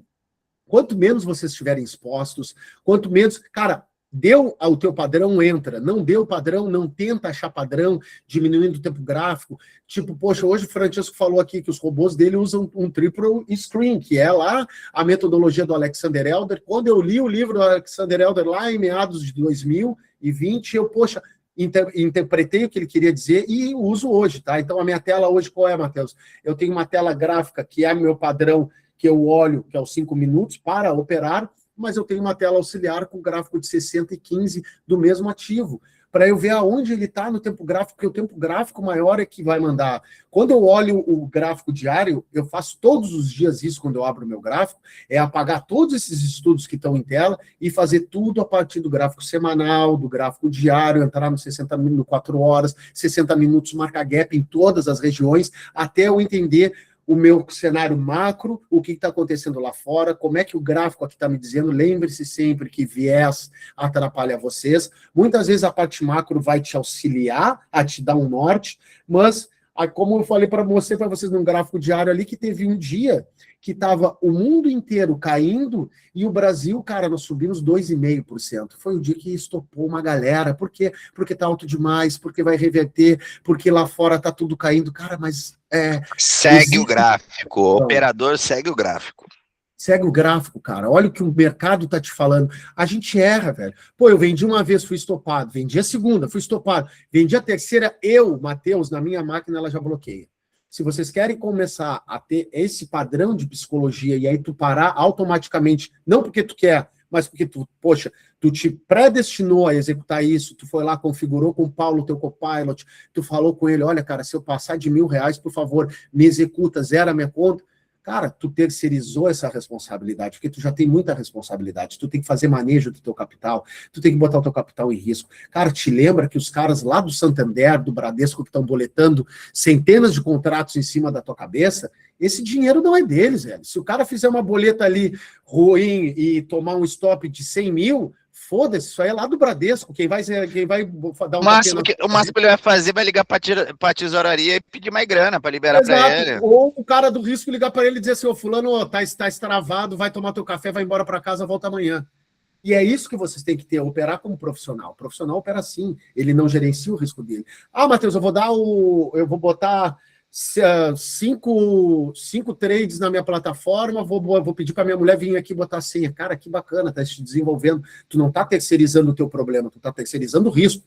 quanto menos vocês estiverem expostos, quanto menos... Cara, deu o teu padrão, entra. Não deu o padrão, não tenta achar padrão, diminuindo o tempo gráfico. Tipo, poxa, hoje o Francesco falou aqui que os robôs dele usam um triple screen, que é lá a metodologia do Alexander Elder. Quando eu li o livro do Alexander Elder lá em meados de 2020, eu, poxa... interpretei o que ele queria dizer e uso hoje, tá? Então, a minha tela hoje qual é, Matheus? Eu tenho uma tela gráfica que é meu padrão, que eu olho, que é os 5 minutos para operar, mas eu tenho uma tela auxiliar com gráfico de 60 e 15 do mesmo ativo, para eu ver aonde ele está no tempo gráfico, porque o tempo gráfico maior é que vai mandar. Quando eu olho o gráfico diário, eu faço todos os dias isso quando eu abro o meu gráfico, é apagar todos esses estudos que estão em tela e fazer tudo a partir do gráfico semanal, do gráfico diário, entrar no 60 minutos, 4 horas, 60 minutos, marcar gap em todas as regiões, até eu entender o meu cenário macro, o que está acontecendo lá fora, como é que o gráfico aqui está me dizendo. Lembre-se sempre que viés atrapalha vocês. Muitas vezes a parte macro vai te auxiliar a te dar um norte, mas, como eu falei para vocês num gráfico diário ali, que teve um dia que estava o mundo inteiro caindo e o Brasil, cara, nós subimos 2,5%. Foi o dia que estopou uma galera. Por quê? Porque está alto demais, porque vai reverter, porque lá fora está tudo caindo. Cara, mas... segue o gráfico, o operador segue o gráfico. Segue o gráfico, cara. Olha o que o mercado tá te falando. A gente erra, velho. Pô, eu vendi uma vez, fui estopado. Vendi a segunda, fui estopado. Vendi a terceira, Matheus, na minha máquina, ela já bloqueia. Se vocês querem começar a ter esse padrão de psicologia e aí tu parar automaticamente, não porque tu quer, mas porque tu, poxa, tu te predestinou a executar isso, tu foi lá, configurou com o Paulo, teu copilot, tu falou com ele, olha, cara, se eu passar de R$1.000, por favor, me executa, zera a minha conta. Cara, tu terceirizou essa responsabilidade, porque tu já tem muita responsabilidade, tu tem que fazer manejo do teu capital, tu tem que botar o teu capital em risco. Cara, te lembra que os caras lá do Santander, do Bradesco, que estão boletando centenas de contratos em cima da tua cabeça, esse dinheiro não é deles, velho. Se o cara fizer uma boleta ali ruim e tomar um stop de 100 mil, foda-se, isso aí é lá do Bradesco, quem vai dar o máximo que ele vai fazer vai ligar para a tesouraria e pedir mais grana para liberar para ele. Ou o cara do risco ligar para ele e dizer assim, ô fulano, tá estravado, vai tomar teu café, vai embora para casa, volta amanhã. E é isso que vocês têm que ter, operar como profissional. O profissional opera assim, ele não gerencia o risco dele. Ah, Matheus, eu vou botar 5 trades na minha plataforma, vou pedir para minha mulher vir aqui botar a senha. Cara, que bacana, tá se desenvolvendo. Tu não tá terceirizando o teu problema, tu tá terceirizando o risco.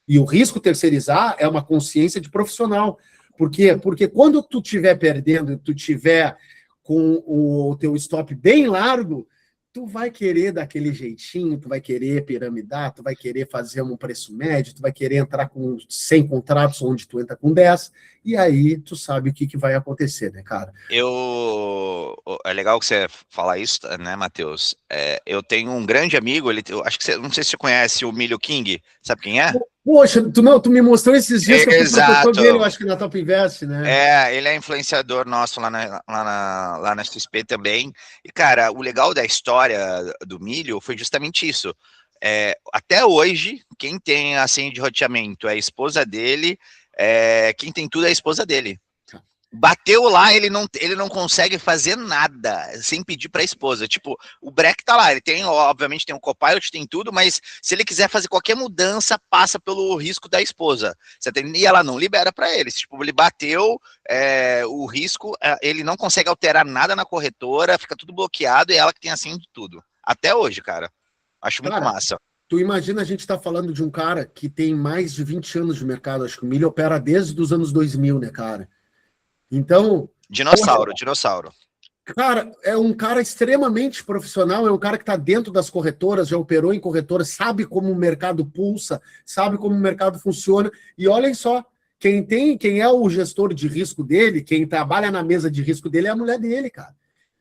E o risco terceirizar é uma consciência de profissional. Por quê? Porque quando tu estiver perdendo, tu estiver com o teu stop bem largo, tu vai querer daquele jeitinho, tu vai querer piramidar, tu vai querer fazer um preço médio, tu vai querer entrar com 100 contratos onde tu entra com 10, e aí tu sabe o que vai acontecer, né, cara? É legal que você falar isso, né, Matheus? Eu tenho um grande amigo, eu acho que não sei se você conhece o Milho King, sabe quem é? Poxa, tu me mostrou esses dias que eu fui professor dele, eu acho que na Top Invest, né? Ele é influenciador nosso lá na XP também. E, cara, o legal da história do Milho foi justamente isso. Até hoje, quem tem a senha de roteamento é a esposa dele, quem tem tudo é a esposa dele. Bateu lá, ele não consegue fazer nada sem pedir para a esposa. Tipo, o Breck tá lá, ele tem, obviamente, tem um copilot, tem tudo, mas se ele quiser fazer qualquer mudança, passa pelo risco da esposa. E ela não libera para ele. Tipo, ele bateu o risco, ele não consegue alterar nada na corretora, fica tudo bloqueado e ela que tem assim de tudo. Até hoje, cara. Acho muito massa. Tu imagina, a gente tá falando de um cara que tem mais de 20 anos de mercado, acho que o Milho opera desde os anos 2000, né, cara? Então... Dinossauro. Cara, é um cara extremamente profissional, é um cara que está dentro das corretoras, já operou em corretoras, sabe como o mercado pulsa, sabe como o mercado funciona. E olhem só, quem é o gestor de risco dele, quem trabalha na mesa de risco dele é a mulher dele, cara.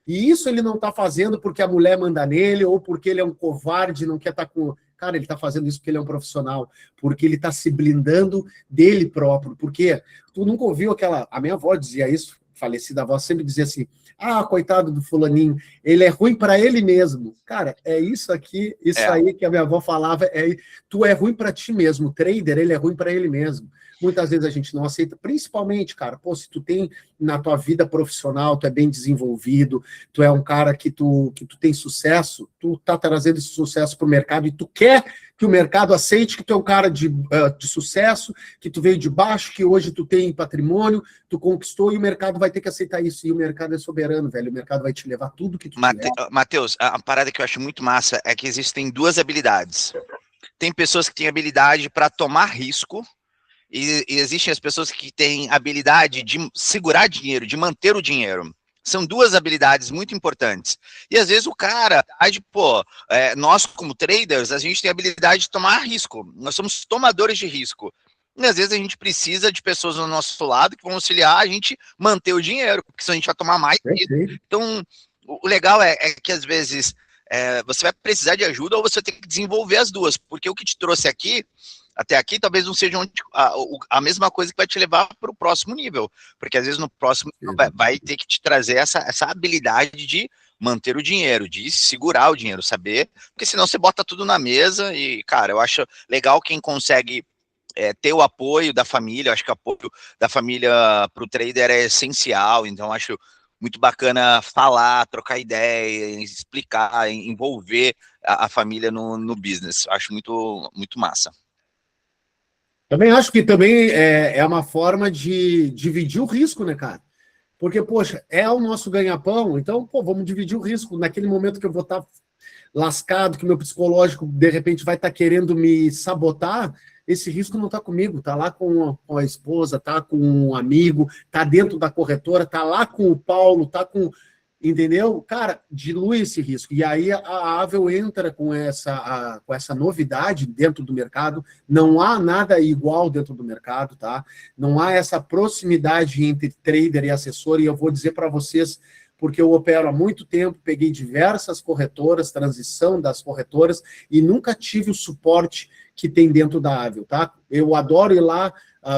E isso ele não está fazendo porque a mulher manda nele, ou porque ele é um covarde, não quer estar com... Cara, ele está fazendo isso porque ele é um profissional, porque ele está se blindando dele próprio. Porque tu nunca ouviu aquela... A minha avó dizia isso, falecida avó, sempre dizia assim, coitado do fulaninho, ele é ruim para ele mesmo. Cara, é isso aqui, aí que a minha avó falava, tu é ruim para ti mesmo. O trader, ele é ruim para ele mesmo. Muitas vezes a gente não aceita, principalmente, cara, se tu tem na tua vida profissional, tu é bem desenvolvido, tu é um cara que tu tem sucesso, tu tá trazendo esse sucesso pro mercado e tu quer que o mercado aceite que tu é um cara de sucesso, que tu veio de baixo, que hoje tu tem patrimônio, tu conquistou e o mercado vai ter que aceitar isso. E o mercado é soberano, velho, o mercado vai te levar tudo que tu tiver. Matheus, a parada que eu acho muito massa é que existem duas habilidades. Tem pessoas que têm habilidade para tomar risco, e existem as pessoas que têm habilidade de segurar dinheiro, de manter o dinheiro. São duas habilidades muito importantes. E às vezes o cara, nós como traders, a gente tem a habilidade de tomar risco. Nós somos tomadores de risco. E às vezes a gente precisa de pessoas ao nosso lado que vão auxiliar a gente manter o dinheiro, porque senão a gente vai tomar mais risco. Então, o legal é que às vezes você vai precisar de ajuda ou você vai ter que desenvolver as duas, porque o que te trouxe até aqui, talvez não seja a mesma coisa que vai te levar para o próximo nível, porque às vezes no próximo vai ter que te trazer essa habilidade de manter o dinheiro, de segurar o dinheiro, saber, porque senão você bota tudo na mesa e, cara, eu acho legal quem consegue ter o apoio da família. Eu acho que o apoio da família para o trader é essencial, então acho muito bacana falar, trocar ideia, explicar, envolver a família no business. Acho muito, muito massa. Também acho que também é uma forma de dividir o risco, né, cara? Porque, poxa, é o nosso ganha-pão, então, vamos dividir o risco. Naquele momento que eu vou estar lascado, que meu psicológico, de repente, vai estar querendo me sabotar, esse risco não está comigo, está lá com a esposa, está com um amigo, está dentro da corretora, está lá com o Paulo, está com... Entendeu? Cara, dilui esse risco. E aí a Avel entra com essa novidade dentro do mercado. Não há nada igual dentro do mercado, tá? Não há essa proximidade entre trader e assessor. E eu vou dizer para vocês, porque eu opero há muito tempo, peguei diversas corretoras, transição das corretoras, e nunca tive o suporte que tem dentro da Avel, tá? Eu adoro ir lá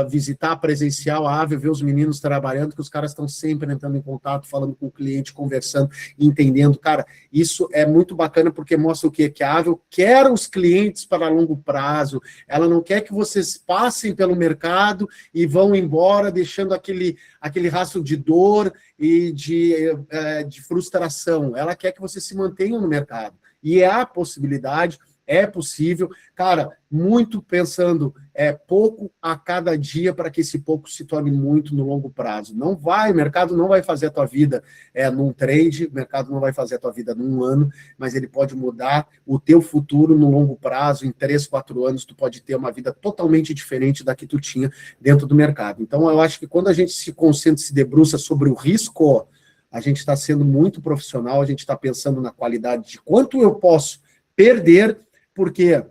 visitar presencial a Avel, ver os meninos trabalhando, que os caras estão sempre entrando em contato, falando com o cliente, conversando, entendendo. Cara, isso é muito bacana, porque mostra o quê? Que a Avel quer os clientes para longo prazo, ela não quer que vocês passem pelo mercado e vão embora, deixando aquele rastro de dor e de frustração. Ela quer que vocês se mantenham no mercado. E há possibilidade... É possível, cara, muito pensando pouco a cada dia para que esse pouco se torne muito no longo prazo. O mercado não vai fazer a tua vida num trade, o mercado não vai fazer a tua vida num ano, mas ele pode mudar o teu futuro no longo prazo. Em 3, 4 anos, tu pode ter uma vida totalmente diferente da que tu tinha dentro do mercado. Então, eu acho que quando a gente se concentra, se debruça sobre o risco, a gente está sendo muito profissional, a gente está pensando na qualidade de quanto eu posso perder. Por quê?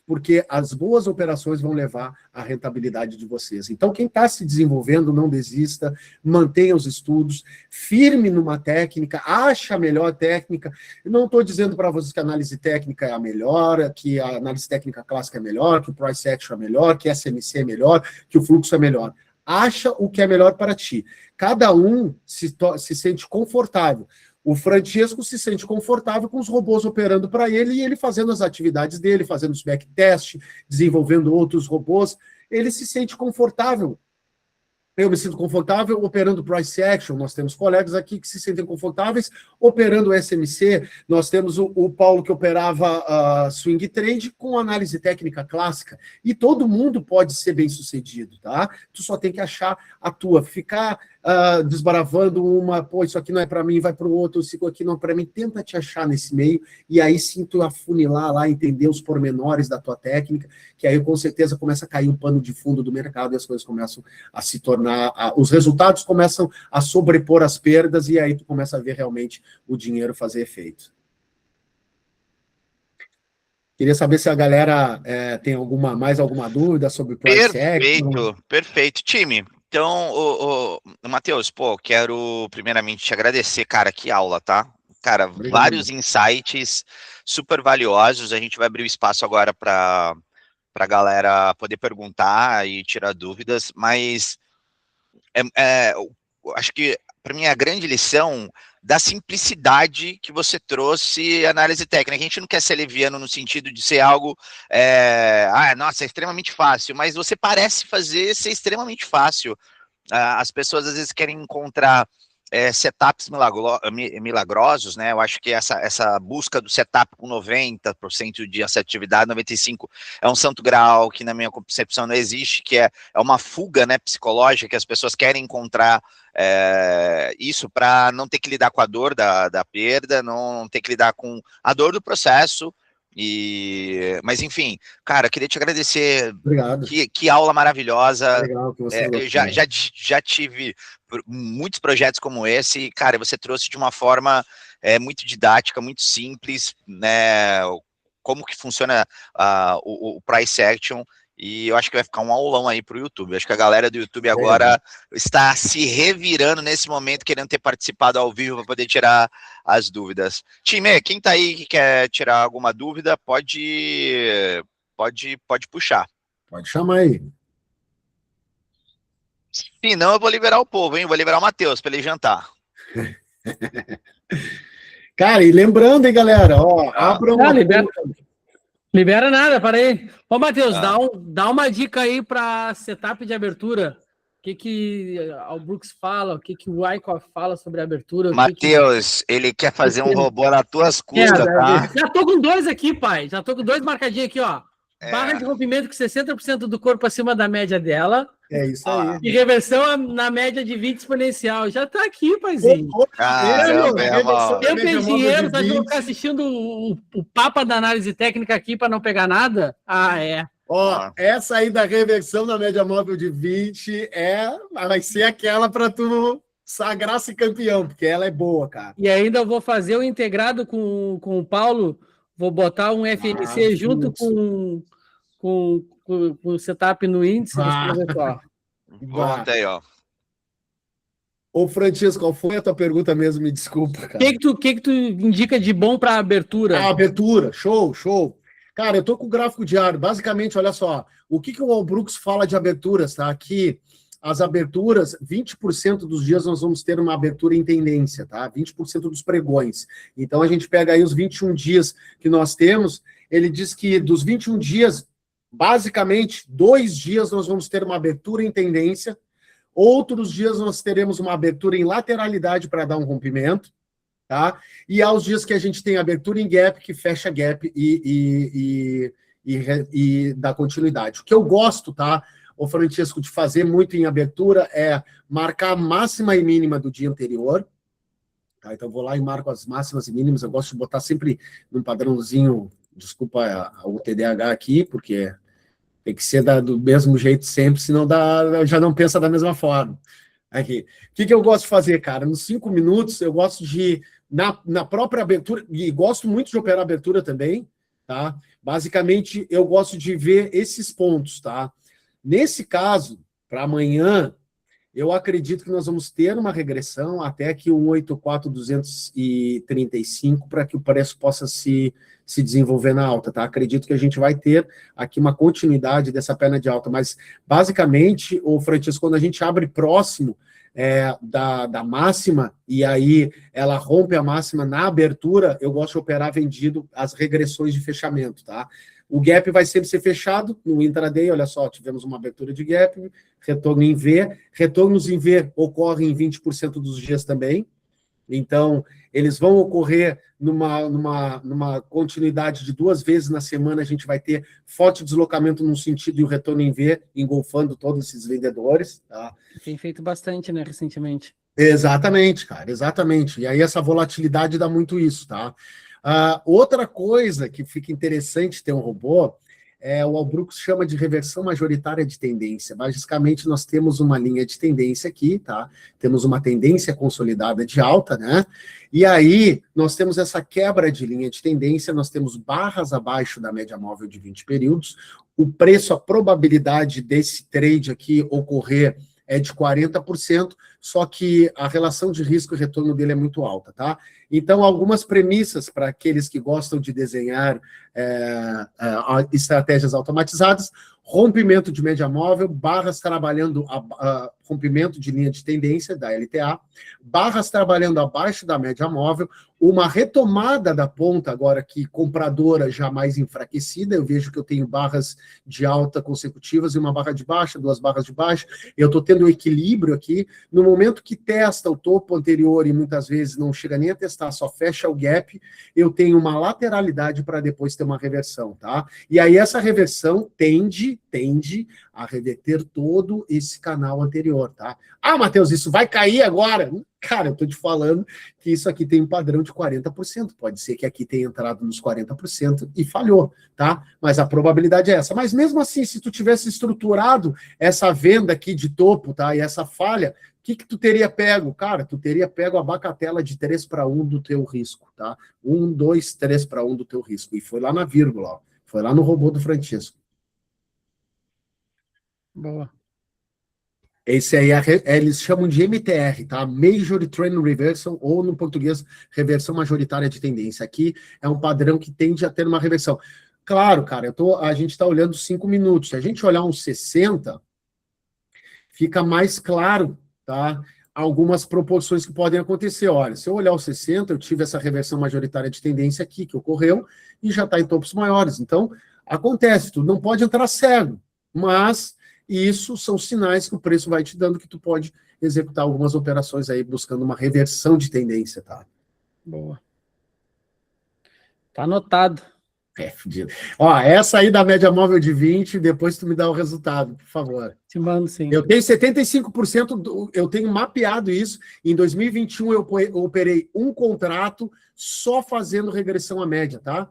Porque as boas operações vão levar à rentabilidade de vocês. Então, quem está se desenvolvendo, não desista, mantenha os estudos, firme numa técnica, acha a melhor técnica. Eu não estou dizendo para vocês que a análise técnica é a melhor, que a análise técnica clássica é melhor, que o price action é melhor, que a SMC é melhor, que o fluxo é melhor. Acha o que é melhor para ti. Cada um se sente confortável. O Francesco se sente confortável com os robôs operando para ele e ele fazendo as atividades dele, fazendo os backtest, desenvolvendo outros robôs. Ele se sente confortável. Eu me sinto confortável operando price action. Nós temos colegas aqui que se sentem confortáveis operando SMC. Nós temos o Paulo que operava swing trade com análise técnica clássica. E todo mundo pode ser bem sucedido, tá? Tu só tem que achar a tua. Ficar desbaravando isso aqui não é para mim, vai para o outro, isso aqui não é para mim. Tenta te achar nesse meio e aí sim tu afunilar lá, entender os pormenores da tua técnica, que aí com certeza começa a cair o pano de fundo do mercado e as coisas começam a se tornar, os resultados começam a sobrepor as perdas e aí tu começa a ver realmente o dinheiro fazer efeito. Queria saber se a galera tem mais alguma dúvida sobre price action. Perfeito. Time, Então, Matheus, pô, quero primeiramente te agradecer, cara, que aula, tá? Cara, Obrigado. vários insights super valiosos. A gente vai abrir o espaço agora para a galera poder perguntar e tirar dúvidas, mas eu acho que para mim a grande lição da simplicidade que você trouxe análise técnica. A gente não quer ser leviano no sentido de ser algo, nossa, é extremamente fácil, mas você parece fazer ser extremamente fácil. As pessoas às vezes querem encontrar setups milagrosos, né? Eu acho que essa busca do setup com 90% de assertividade, 95% é um santo graal que na minha concepção não existe, que é uma fuga, né, psicológica, que as pessoas querem encontrar isso para não ter que lidar com a dor da perda, não ter que lidar com a dor do processo. Mas enfim, cara, queria te agradecer. Obrigado. Que aula maravilhosa. Legal que você Eu já tive muitos projetos como esse, e, cara, você trouxe de uma forma muito didática, muito simples, né, como que funciona o price action, e eu acho que vai ficar um aulão aí para o YouTube. Acho que a galera do YouTube agora está se revirando nesse momento, querendo ter participado ao vivo para poder tirar as dúvidas. Time, quem tá aí que quer tirar alguma dúvida, pode puxar. Pode chamar aí. Se não, eu vou liberar o povo, hein? Vou liberar o Matheus para ele jantar. Cara, e lembrando, hein, galera, abram libera nada, para aí. Ô, Matheus, dá uma dica aí para setup de abertura. O que o Brooks fala, o que o Wyckoff fala sobre a abertura. Matheus, ele quer fazer um robô nas tuas custas, tá? Já tô com 2 aqui, pai. Já tô com 2 marcadinhos aqui, ó. Barra de rompimento com 60% do corpo acima da média dela. É isso aí. E reversão na média de 20 exponencial. Já tá aqui, paizinho. Eu tenho dinheiro, tá de ficar assistindo o Papa da análise técnica aqui para não pegar nada? Essa aí da reversão na média móvel de 20 vai ser aquela para tu sagrar-se campeão, porque ela é boa, cara. E ainda eu vou fazer o integrado com o Paulo, vou botar um FNC junto com o setup no índice. Volta aí, ó. Ô, Francisco, qual foi a tua pergunta mesmo? Me desculpa, cara. O que tu indica de bom para abertura? Abertura, show. Cara, eu tô com o gráfico diário. Basicamente, olha só, o que o Al Brooks fala de aberturas, tá? Aqui, as aberturas, 20% dos dias nós vamos ter uma abertura em tendência, tá? 20% dos pregões. Então, a gente pega aí os 21 dias que nós temos, ele diz que dos 21 dias, basicamente, 2 dias nós vamos ter uma abertura em tendência, outros dias nós teremos uma abertura em lateralidade para dar um rompimento, tá? E há os dias que a gente tem abertura em gap, que fecha gap e dá continuidade. O que eu gosto, tá, ô Francisco, de fazer muito em abertura é marcar a máxima e mínima do dia anterior, tá? Então vou lá e marco as máximas e mínimas, eu gosto de botar sempre num padrãozinho, desculpa o TDAH aqui, porque tem que ser do mesmo jeito sempre, senão já não pensa da mesma forma. Aqui. O que eu gosto de fazer, cara? Nos 5 minutos, eu gosto de, na própria abertura, e gosto muito de operar abertura também, tá? Basicamente, eu gosto de ver esses pontos, tá? Nesse caso, para amanhã, eu acredito que nós vamos ter uma regressão até aqui o 184,235 para que o preço possa se desenvolver na alta, tá? Acredito que a gente vai ter aqui uma continuidade dessa perna de alta, mas basicamente, o Francisco, quando a gente abre próximo da máxima e aí ela rompe a máxima na abertura, eu gosto de operar vendido as regressões de fechamento, tá? O gap vai sempre ser fechado no intraday, olha só, tivemos uma abertura de gap, retorno em V, retornos em V ocorrem em 20% dos dias também, então eles vão ocorrer numa continuidade de 2 vezes na semana, a gente vai ter forte deslocamento num sentido e o retorno em V, engolfando todos esses vendedores. Tá? Tem feito bastante, né, recentemente. Exatamente, cara, exatamente. E aí essa volatilidade dá muito isso, tá? Outra coisa que fica interessante ter um robô, o Al Brooks chama de reversão majoritária de tendência. Basicamente, nós temos uma linha de tendência aqui, tá? Temos uma tendência consolidada de alta, né? E aí, nós temos essa quebra de linha de tendência, nós temos barras abaixo da média móvel de 20 períodos, o preço, a probabilidade desse trade aqui ocorrer é de 40%, só que a relação de risco e retorno dele é muito alta, tá? Então, algumas premissas para aqueles que gostam de desenhar estratégias automatizadas: rompimento de média móvel, barras trabalhando rompimento de linha de tendência da LTA, barras trabalhando abaixo da média móvel, uma retomada da ponta agora aqui, compradora já mais enfraquecida. Eu vejo que eu tenho barras de alta consecutivas e uma barra de baixa, 2 barras de baixa. Eu estou tendo um equilíbrio aqui. No momento que testa o topo anterior e muitas vezes não chega nem a testar, só fecha o gap, eu tenho uma lateralidade para depois ter uma reversão, tá? E aí essa reversão tende a reverter todo esse canal anterior, tá? Ah, Matheus, isso vai cair agora? Cara, eu tô te falando que isso aqui tem um padrão de 40%. Pode ser que aqui tenha entrado nos 40% e falhou, tá? Mas a probabilidade é essa. Mas mesmo assim, se tu tivesse estruturado essa venda aqui de topo, tá? E essa falha, o que tu teria pego? Cara, tu teria pego a bacatela de 3-1 do teu risco, tá? 1, 2, 3-1 do teu risco. E foi lá na vírgula, ó. Foi lá no robô do Francisco. Boa. Esse aí eles chamam de MTR, tá? Major Trend Reversal, ou no português, reversão majoritária de tendência. Aqui é um padrão que tende a ter uma reversão. Claro, cara, a gente está olhando 5 minutos. Se a gente olhar uns 60, fica mais claro, tá? Algumas proporções que podem acontecer. Olha, se eu olhar os 60, eu tive essa reversão majoritária de tendência aqui, que ocorreu, e já está em topos maiores. Então, acontece, tu não pode entrar cego, mas isso são sinais que o preço vai te dando, que tu pode executar algumas operações aí buscando uma reversão de tendência, tá? Boa. Tá anotado. Fudido. Ó, essa aí da média móvel de 20, depois tu me dá o resultado, por favor. Te mando sim. Eu tenho 75%, eu tenho mapeado isso. Em 2021 eu operei um contrato só fazendo regressão à média, tá?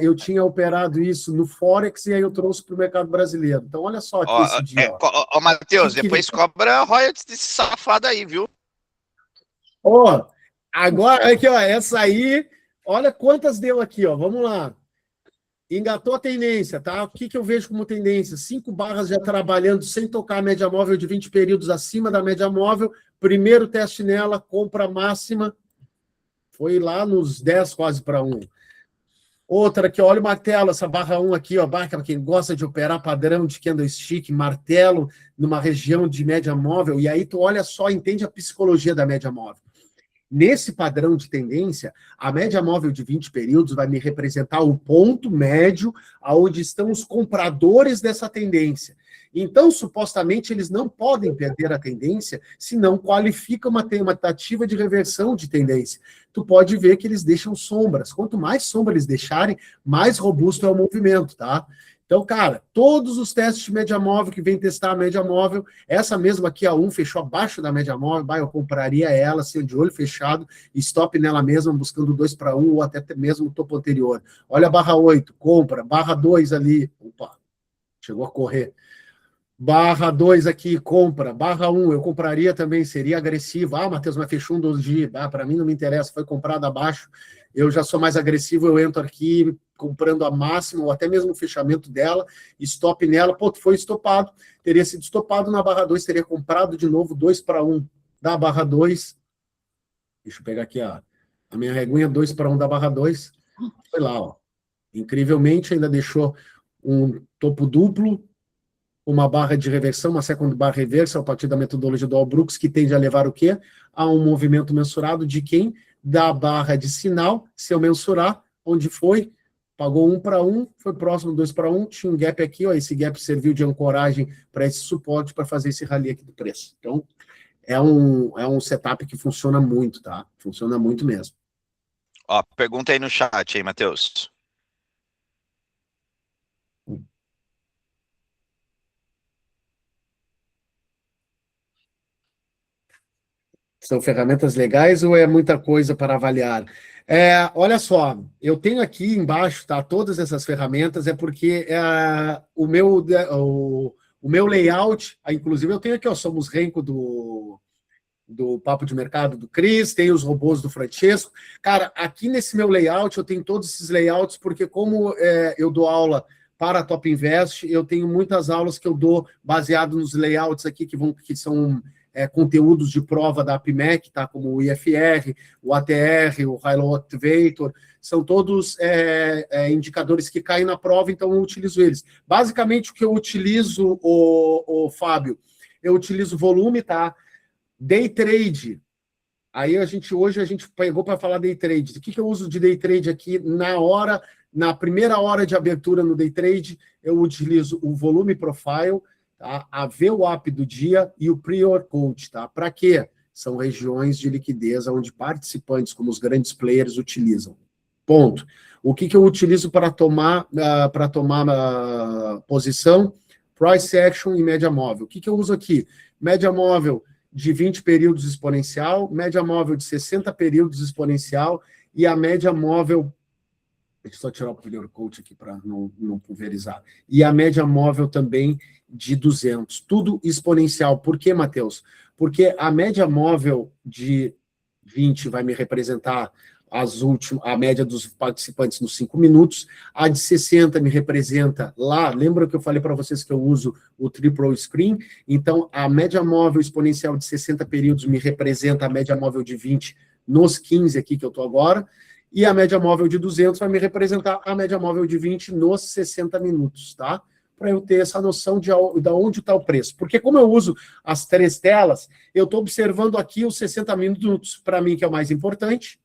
Eu tinha operado isso no Forex e aí eu trouxe para o mercado brasileiro. Então, olha só aqui esse dia. Ó, Matheus, depois cobra royalties desse safado aí, viu? Ó, agora, aqui, ó, essa aí, olha quantas deu aqui, ó. Vamos lá. Engatou a tendência, tá? O que eu vejo como tendência? 5 barras já trabalhando sem tocar a média móvel de 20 períodos acima da média móvel. Primeiro teste nela, compra máxima. Foi lá nos 10, quase para 1. Outra aqui, olha o martelo, essa barra 1 aqui, ó, barra para quem gosta de operar padrão de candlestick, martelo numa região de média móvel, e aí tu olha só, entende a psicologia da média móvel. Nesse padrão de tendência, a média móvel de 20 períodos vai me representar o ponto médio aonde estão os compradores dessa tendência. Então, supostamente, eles não podem perder a tendência se não qualifica uma tentativa de reversão de tendência. Tu pode ver que eles deixam sombras. Quanto mais sombra eles deixarem, mais robusto é o movimento, tá? Então, cara, todos os testes de média móvel que vem testar a média móvel, essa mesma aqui, a 1, fechou abaixo da média móvel, eu compraria ela, assim, de olho fechado, stop nela mesma, buscando 2-1, ou até mesmo o topo anterior. Olha a barra 8, compra, barra 2 ali, opa, chegou a correr. Barra 2 aqui, compra. Barra 1, eu compraria também, seria agressivo. Ah, Matheus, mas fechou um 12 para mim não me interessa, foi comprado abaixo. Eu já sou mais agressivo, eu entro aqui comprando a máxima, ou até mesmo o fechamento dela, stop nela. Pô, foi estopado, teria sido estopado na barra 2, teria comprado de novo 2-1 da barra 2. Deixa eu pegar aqui a minha reguinha, 2-1 da barra 2. Foi lá, ó. Incrivelmente, ainda deixou um topo duplo, uma barra de reversão, uma second bar reversa, a partir da metodologia do Albrook, que tende a levar o quê? A um movimento mensurado de quem? Da barra de sinal, se eu mensurar, onde foi, pagou 1-1, foi próximo 2-1, tinha um gap aqui, ó, esse gap serviu de ancoragem para esse suporte, para fazer esse rally aqui do preço. Então, é um setup que funciona muito, tá? Funciona muito mesmo. Ó, pergunta aí no chat aí, Matheus. São ferramentas legais ou é muita coisa para avaliar? Olha só, eu tenho aqui embaixo, tá, todas essas ferramentas, é porque o meu layout, inclusive eu tenho aqui, ó, somos Renko do Papo de Mercado do Cris, tem os robôs do Francesco. Cara, aqui nesse meu layout, eu tenho todos esses layouts, porque como eu dou aula para a Top Invest, eu tenho muitas aulas que eu dou baseado nos layouts aqui, que são conteúdos de prova da APMEC, tá? Como o IFR, o ATR, o High Low Activator, são todos indicadores que caem na prova, então eu utilizo eles. Basicamente, o que eu utilizo, o Fábio, eu utilizo volume, tá? Day trade. Aí hoje a gente pegou para falar day trade. O que eu uso de day trade aqui na primeira hora de abertura no day trade, eu utilizo o volume profile, tá? A VWAP do dia e o prior code, tá? Para quê? São regiões de liquidez onde participantes, como os grandes players, utilizam. Ponto. O que eu utilizo para tomar posição? Price action e média móvel. O que eu uso aqui? Média móvel de 20 períodos exponencial, média móvel de 60 períodos exponencial e a média móvel... Deixa eu só tirar o prior code aqui para não pulverizar. E a média móvel também de 200. Tudo exponencial. Por quê, Matheus? Porque a média móvel de 20 vai me representar a média dos participantes nos 5 minutos. A de 60 me representa lá. Lembra que eu falei para vocês que eu uso o triple screen? Então, a média móvel exponencial de 60 períodos me representa a média móvel de 20 nos 15 aqui que eu estou agora. E a média móvel de 200 vai me representar a média móvel de 20 nos 60 minutos, tá? Para eu ter essa noção de onde está o preço. Porque como eu uso as 3 telas, eu estou observando aqui os 60 minutos, para mim, que é o mais importante.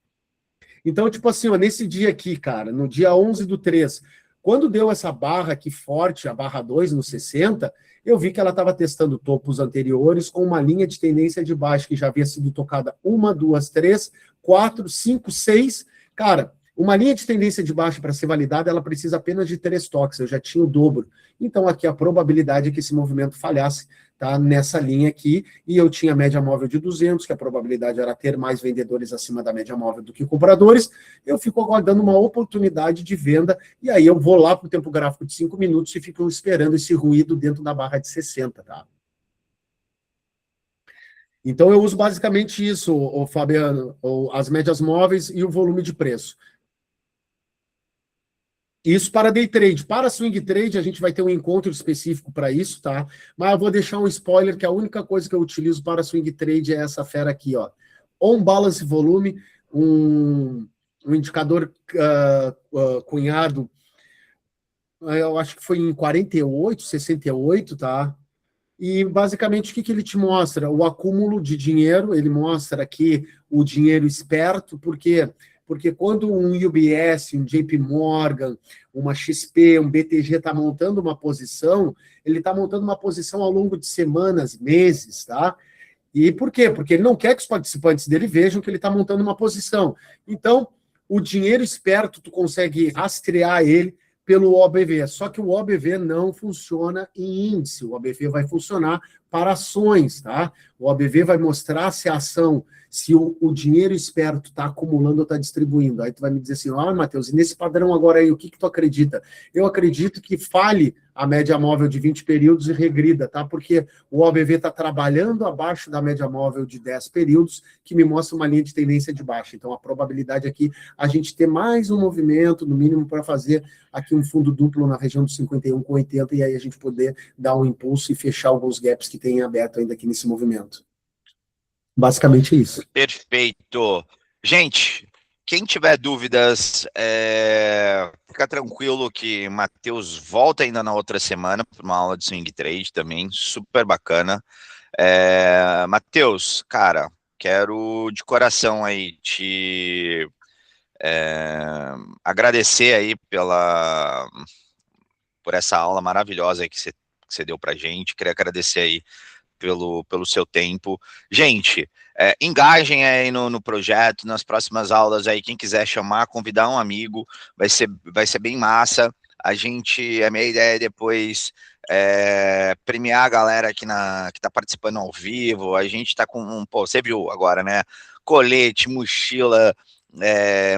Então, tipo assim, ó, nesse dia aqui, cara, no dia 11/3, quando deu essa barra aqui forte, a barra 2 no 60, eu vi que ela estava testando topos anteriores com uma linha de tendência de baixo que já havia sido tocada 1, 2, 3, 4, 5, 6... Cara, uma linha de tendência de baixo para ser validada, ela precisa apenas de 3 toques, eu já tinha o dobro. Então, aqui a probabilidade é que esse movimento falhasse, tá? Nessa linha aqui, e eu tinha a média móvel de 200, que a probabilidade era ter mais vendedores acima da média móvel do que compradores. Eu fico aguardando uma oportunidade de venda, e aí eu vou lá para o tempo gráfico de 5 minutos e fico esperando esse ruído dentro da barra de 60, tá? Então, eu uso basicamente isso, o Fabiano, as médias móveis e o volume de preço. Isso para day trade. Para swing trade, a gente vai ter um encontro específico para isso, tá? Mas eu vou deixar um spoiler, que a única coisa que eu utilizo para swing trade é essa fera aqui, ó. On balance volume, um indicador cunhado, eu acho que foi em 48, 68, tá? E, basicamente, o que ele te mostra? O acúmulo de dinheiro, ele mostra aqui o dinheiro esperto, por quê? Porque quando um UBS, um JP Morgan, uma XP, um BTG está montando uma posição, ele está montando uma posição ao longo de semanas, meses, tá? E por quê? Porque ele não quer que os participantes dele vejam que ele está montando uma posição. Então, o dinheiro esperto, tu consegue rastrear ele pelo OBV, só que o OBV não funciona em índice, o OBV vai funcionar para ações, tá? O OBV vai mostrar se a ação, se o dinheiro esperto está acumulando ou está distribuindo. Aí tu vai me dizer assim, Matheus, e nesse padrão agora aí, o que tu acredita? Eu acredito que fale a média móvel de 20 períodos e regrida, tá? Porque o OBV está trabalhando abaixo da média móvel de 10 períodos, que me mostra uma linha de tendência de baixa. Então, a probabilidade aqui, a gente ter mais um movimento, no mínimo, para fazer aqui um fundo duplo na região dos 51,80, e aí a gente poder dar um impulso e fechar alguns gaps que tem aberto ainda aqui nesse movimento. Basicamente isso. Perfeito. Gente, quem tiver dúvidas, fica tranquilo que Matheus volta ainda na outra semana para uma aula de swing trade também, super bacana. Matheus, cara, quero de coração aí te agradecer aí por essa aula maravilhosa aí que você deu pra gente. Queria agradecer aí pelo seu tempo. Gente, engajem aí no projeto, nas próximas aulas aí, quem quiser chamar, convidar um amigo, vai ser bem massa. A minha ideia é depois premiar a galera que tá participando ao vivo. A gente tá com, você viu agora, né? Colete, mochila,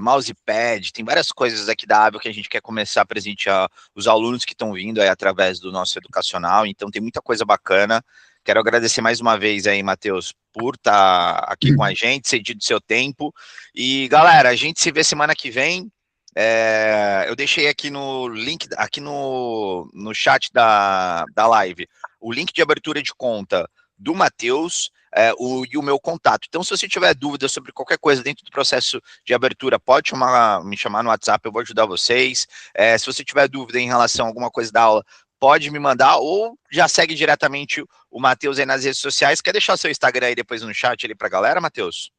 mousepad, tem várias coisas aqui da Ávio que a gente quer começar a presentear os alunos que estão vindo aí através do nosso educacional, então tem muita coisa bacana. Quero agradecer mais uma vez aí, Matheus, por estar aqui com a gente, cedido seu tempo. E, galera, a gente se vê semana que vem. Eu deixei aqui no link, aqui no chat da live, o link de abertura de conta do Matheus e o meu contato. Então, se você tiver dúvida sobre qualquer coisa dentro do processo de abertura, pode me chamar no WhatsApp, eu vou ajudar vocês. Se você tiver dúvida em relação a alguma coisa da aula, pode me mandar, ou já segue diretamente o Matheus aí nas redes sociais. Quer deixar o seu Instagram aí depois no chat ali pra galera, Matheus?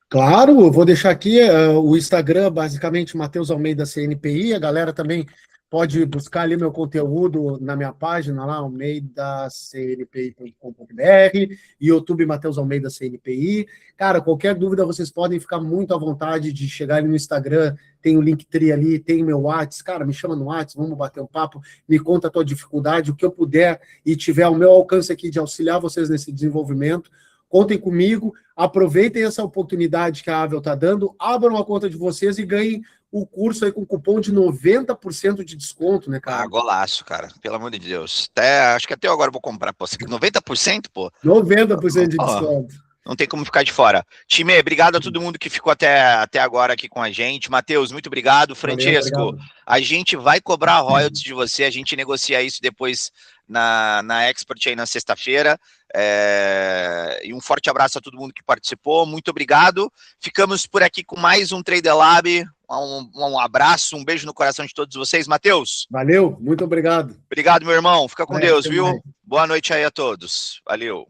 Claro, eu vou deixar aqui o Instagram, basicamente, Matheus Almeida CNPI. A galera também pode buscar ali meu conteúdo na minha página lá, almeidacnpi.com.br, YouTube Matheus Almeida CNPI. Cara, qualquer dúvida, vocês podem ficar muito à vontade de chegar ali no Instagram, tem o Linktree ali, tem o meu WhatsApp. Cara, me chama no WhatsApp, vamos bater um papo, me conta a tua dificuldade, o que eu puder e tiver ao meu alcance aqui de auxiliar vocês nesse desenvolvimento. Contem comigo, aproveitem essa oportunidade que a Avel está dando, abram a conta de vocês e ganhem o curso aí com cupom de 90% de desconto, né, cara? Golaço, cara, pelo amor de Deus. Acho que até agora eu vou comprar, pô, 90%, pô? 90% de desconto. Não tem como ficar de fora. Time, obrigado a todo mundo que ficou até agora aqui com a gente. Matheus, muito obrigado. Francisco, Valeu, a gente vai cobrar royalties de você, a gente negocia isso depois na Expert aí na sexta-feira. E um forte abraço a todo mundo que participou. Muito obrigado. Ficamos por aqui com mais um Trader Lab. Um abraço, um beijo no coração de todos vocês. Matheus. Valeu, muito obrigado. Obrigado, meu irmão. Fica com Deus, viu? Mais. Boa noite aí a todos. Valeu.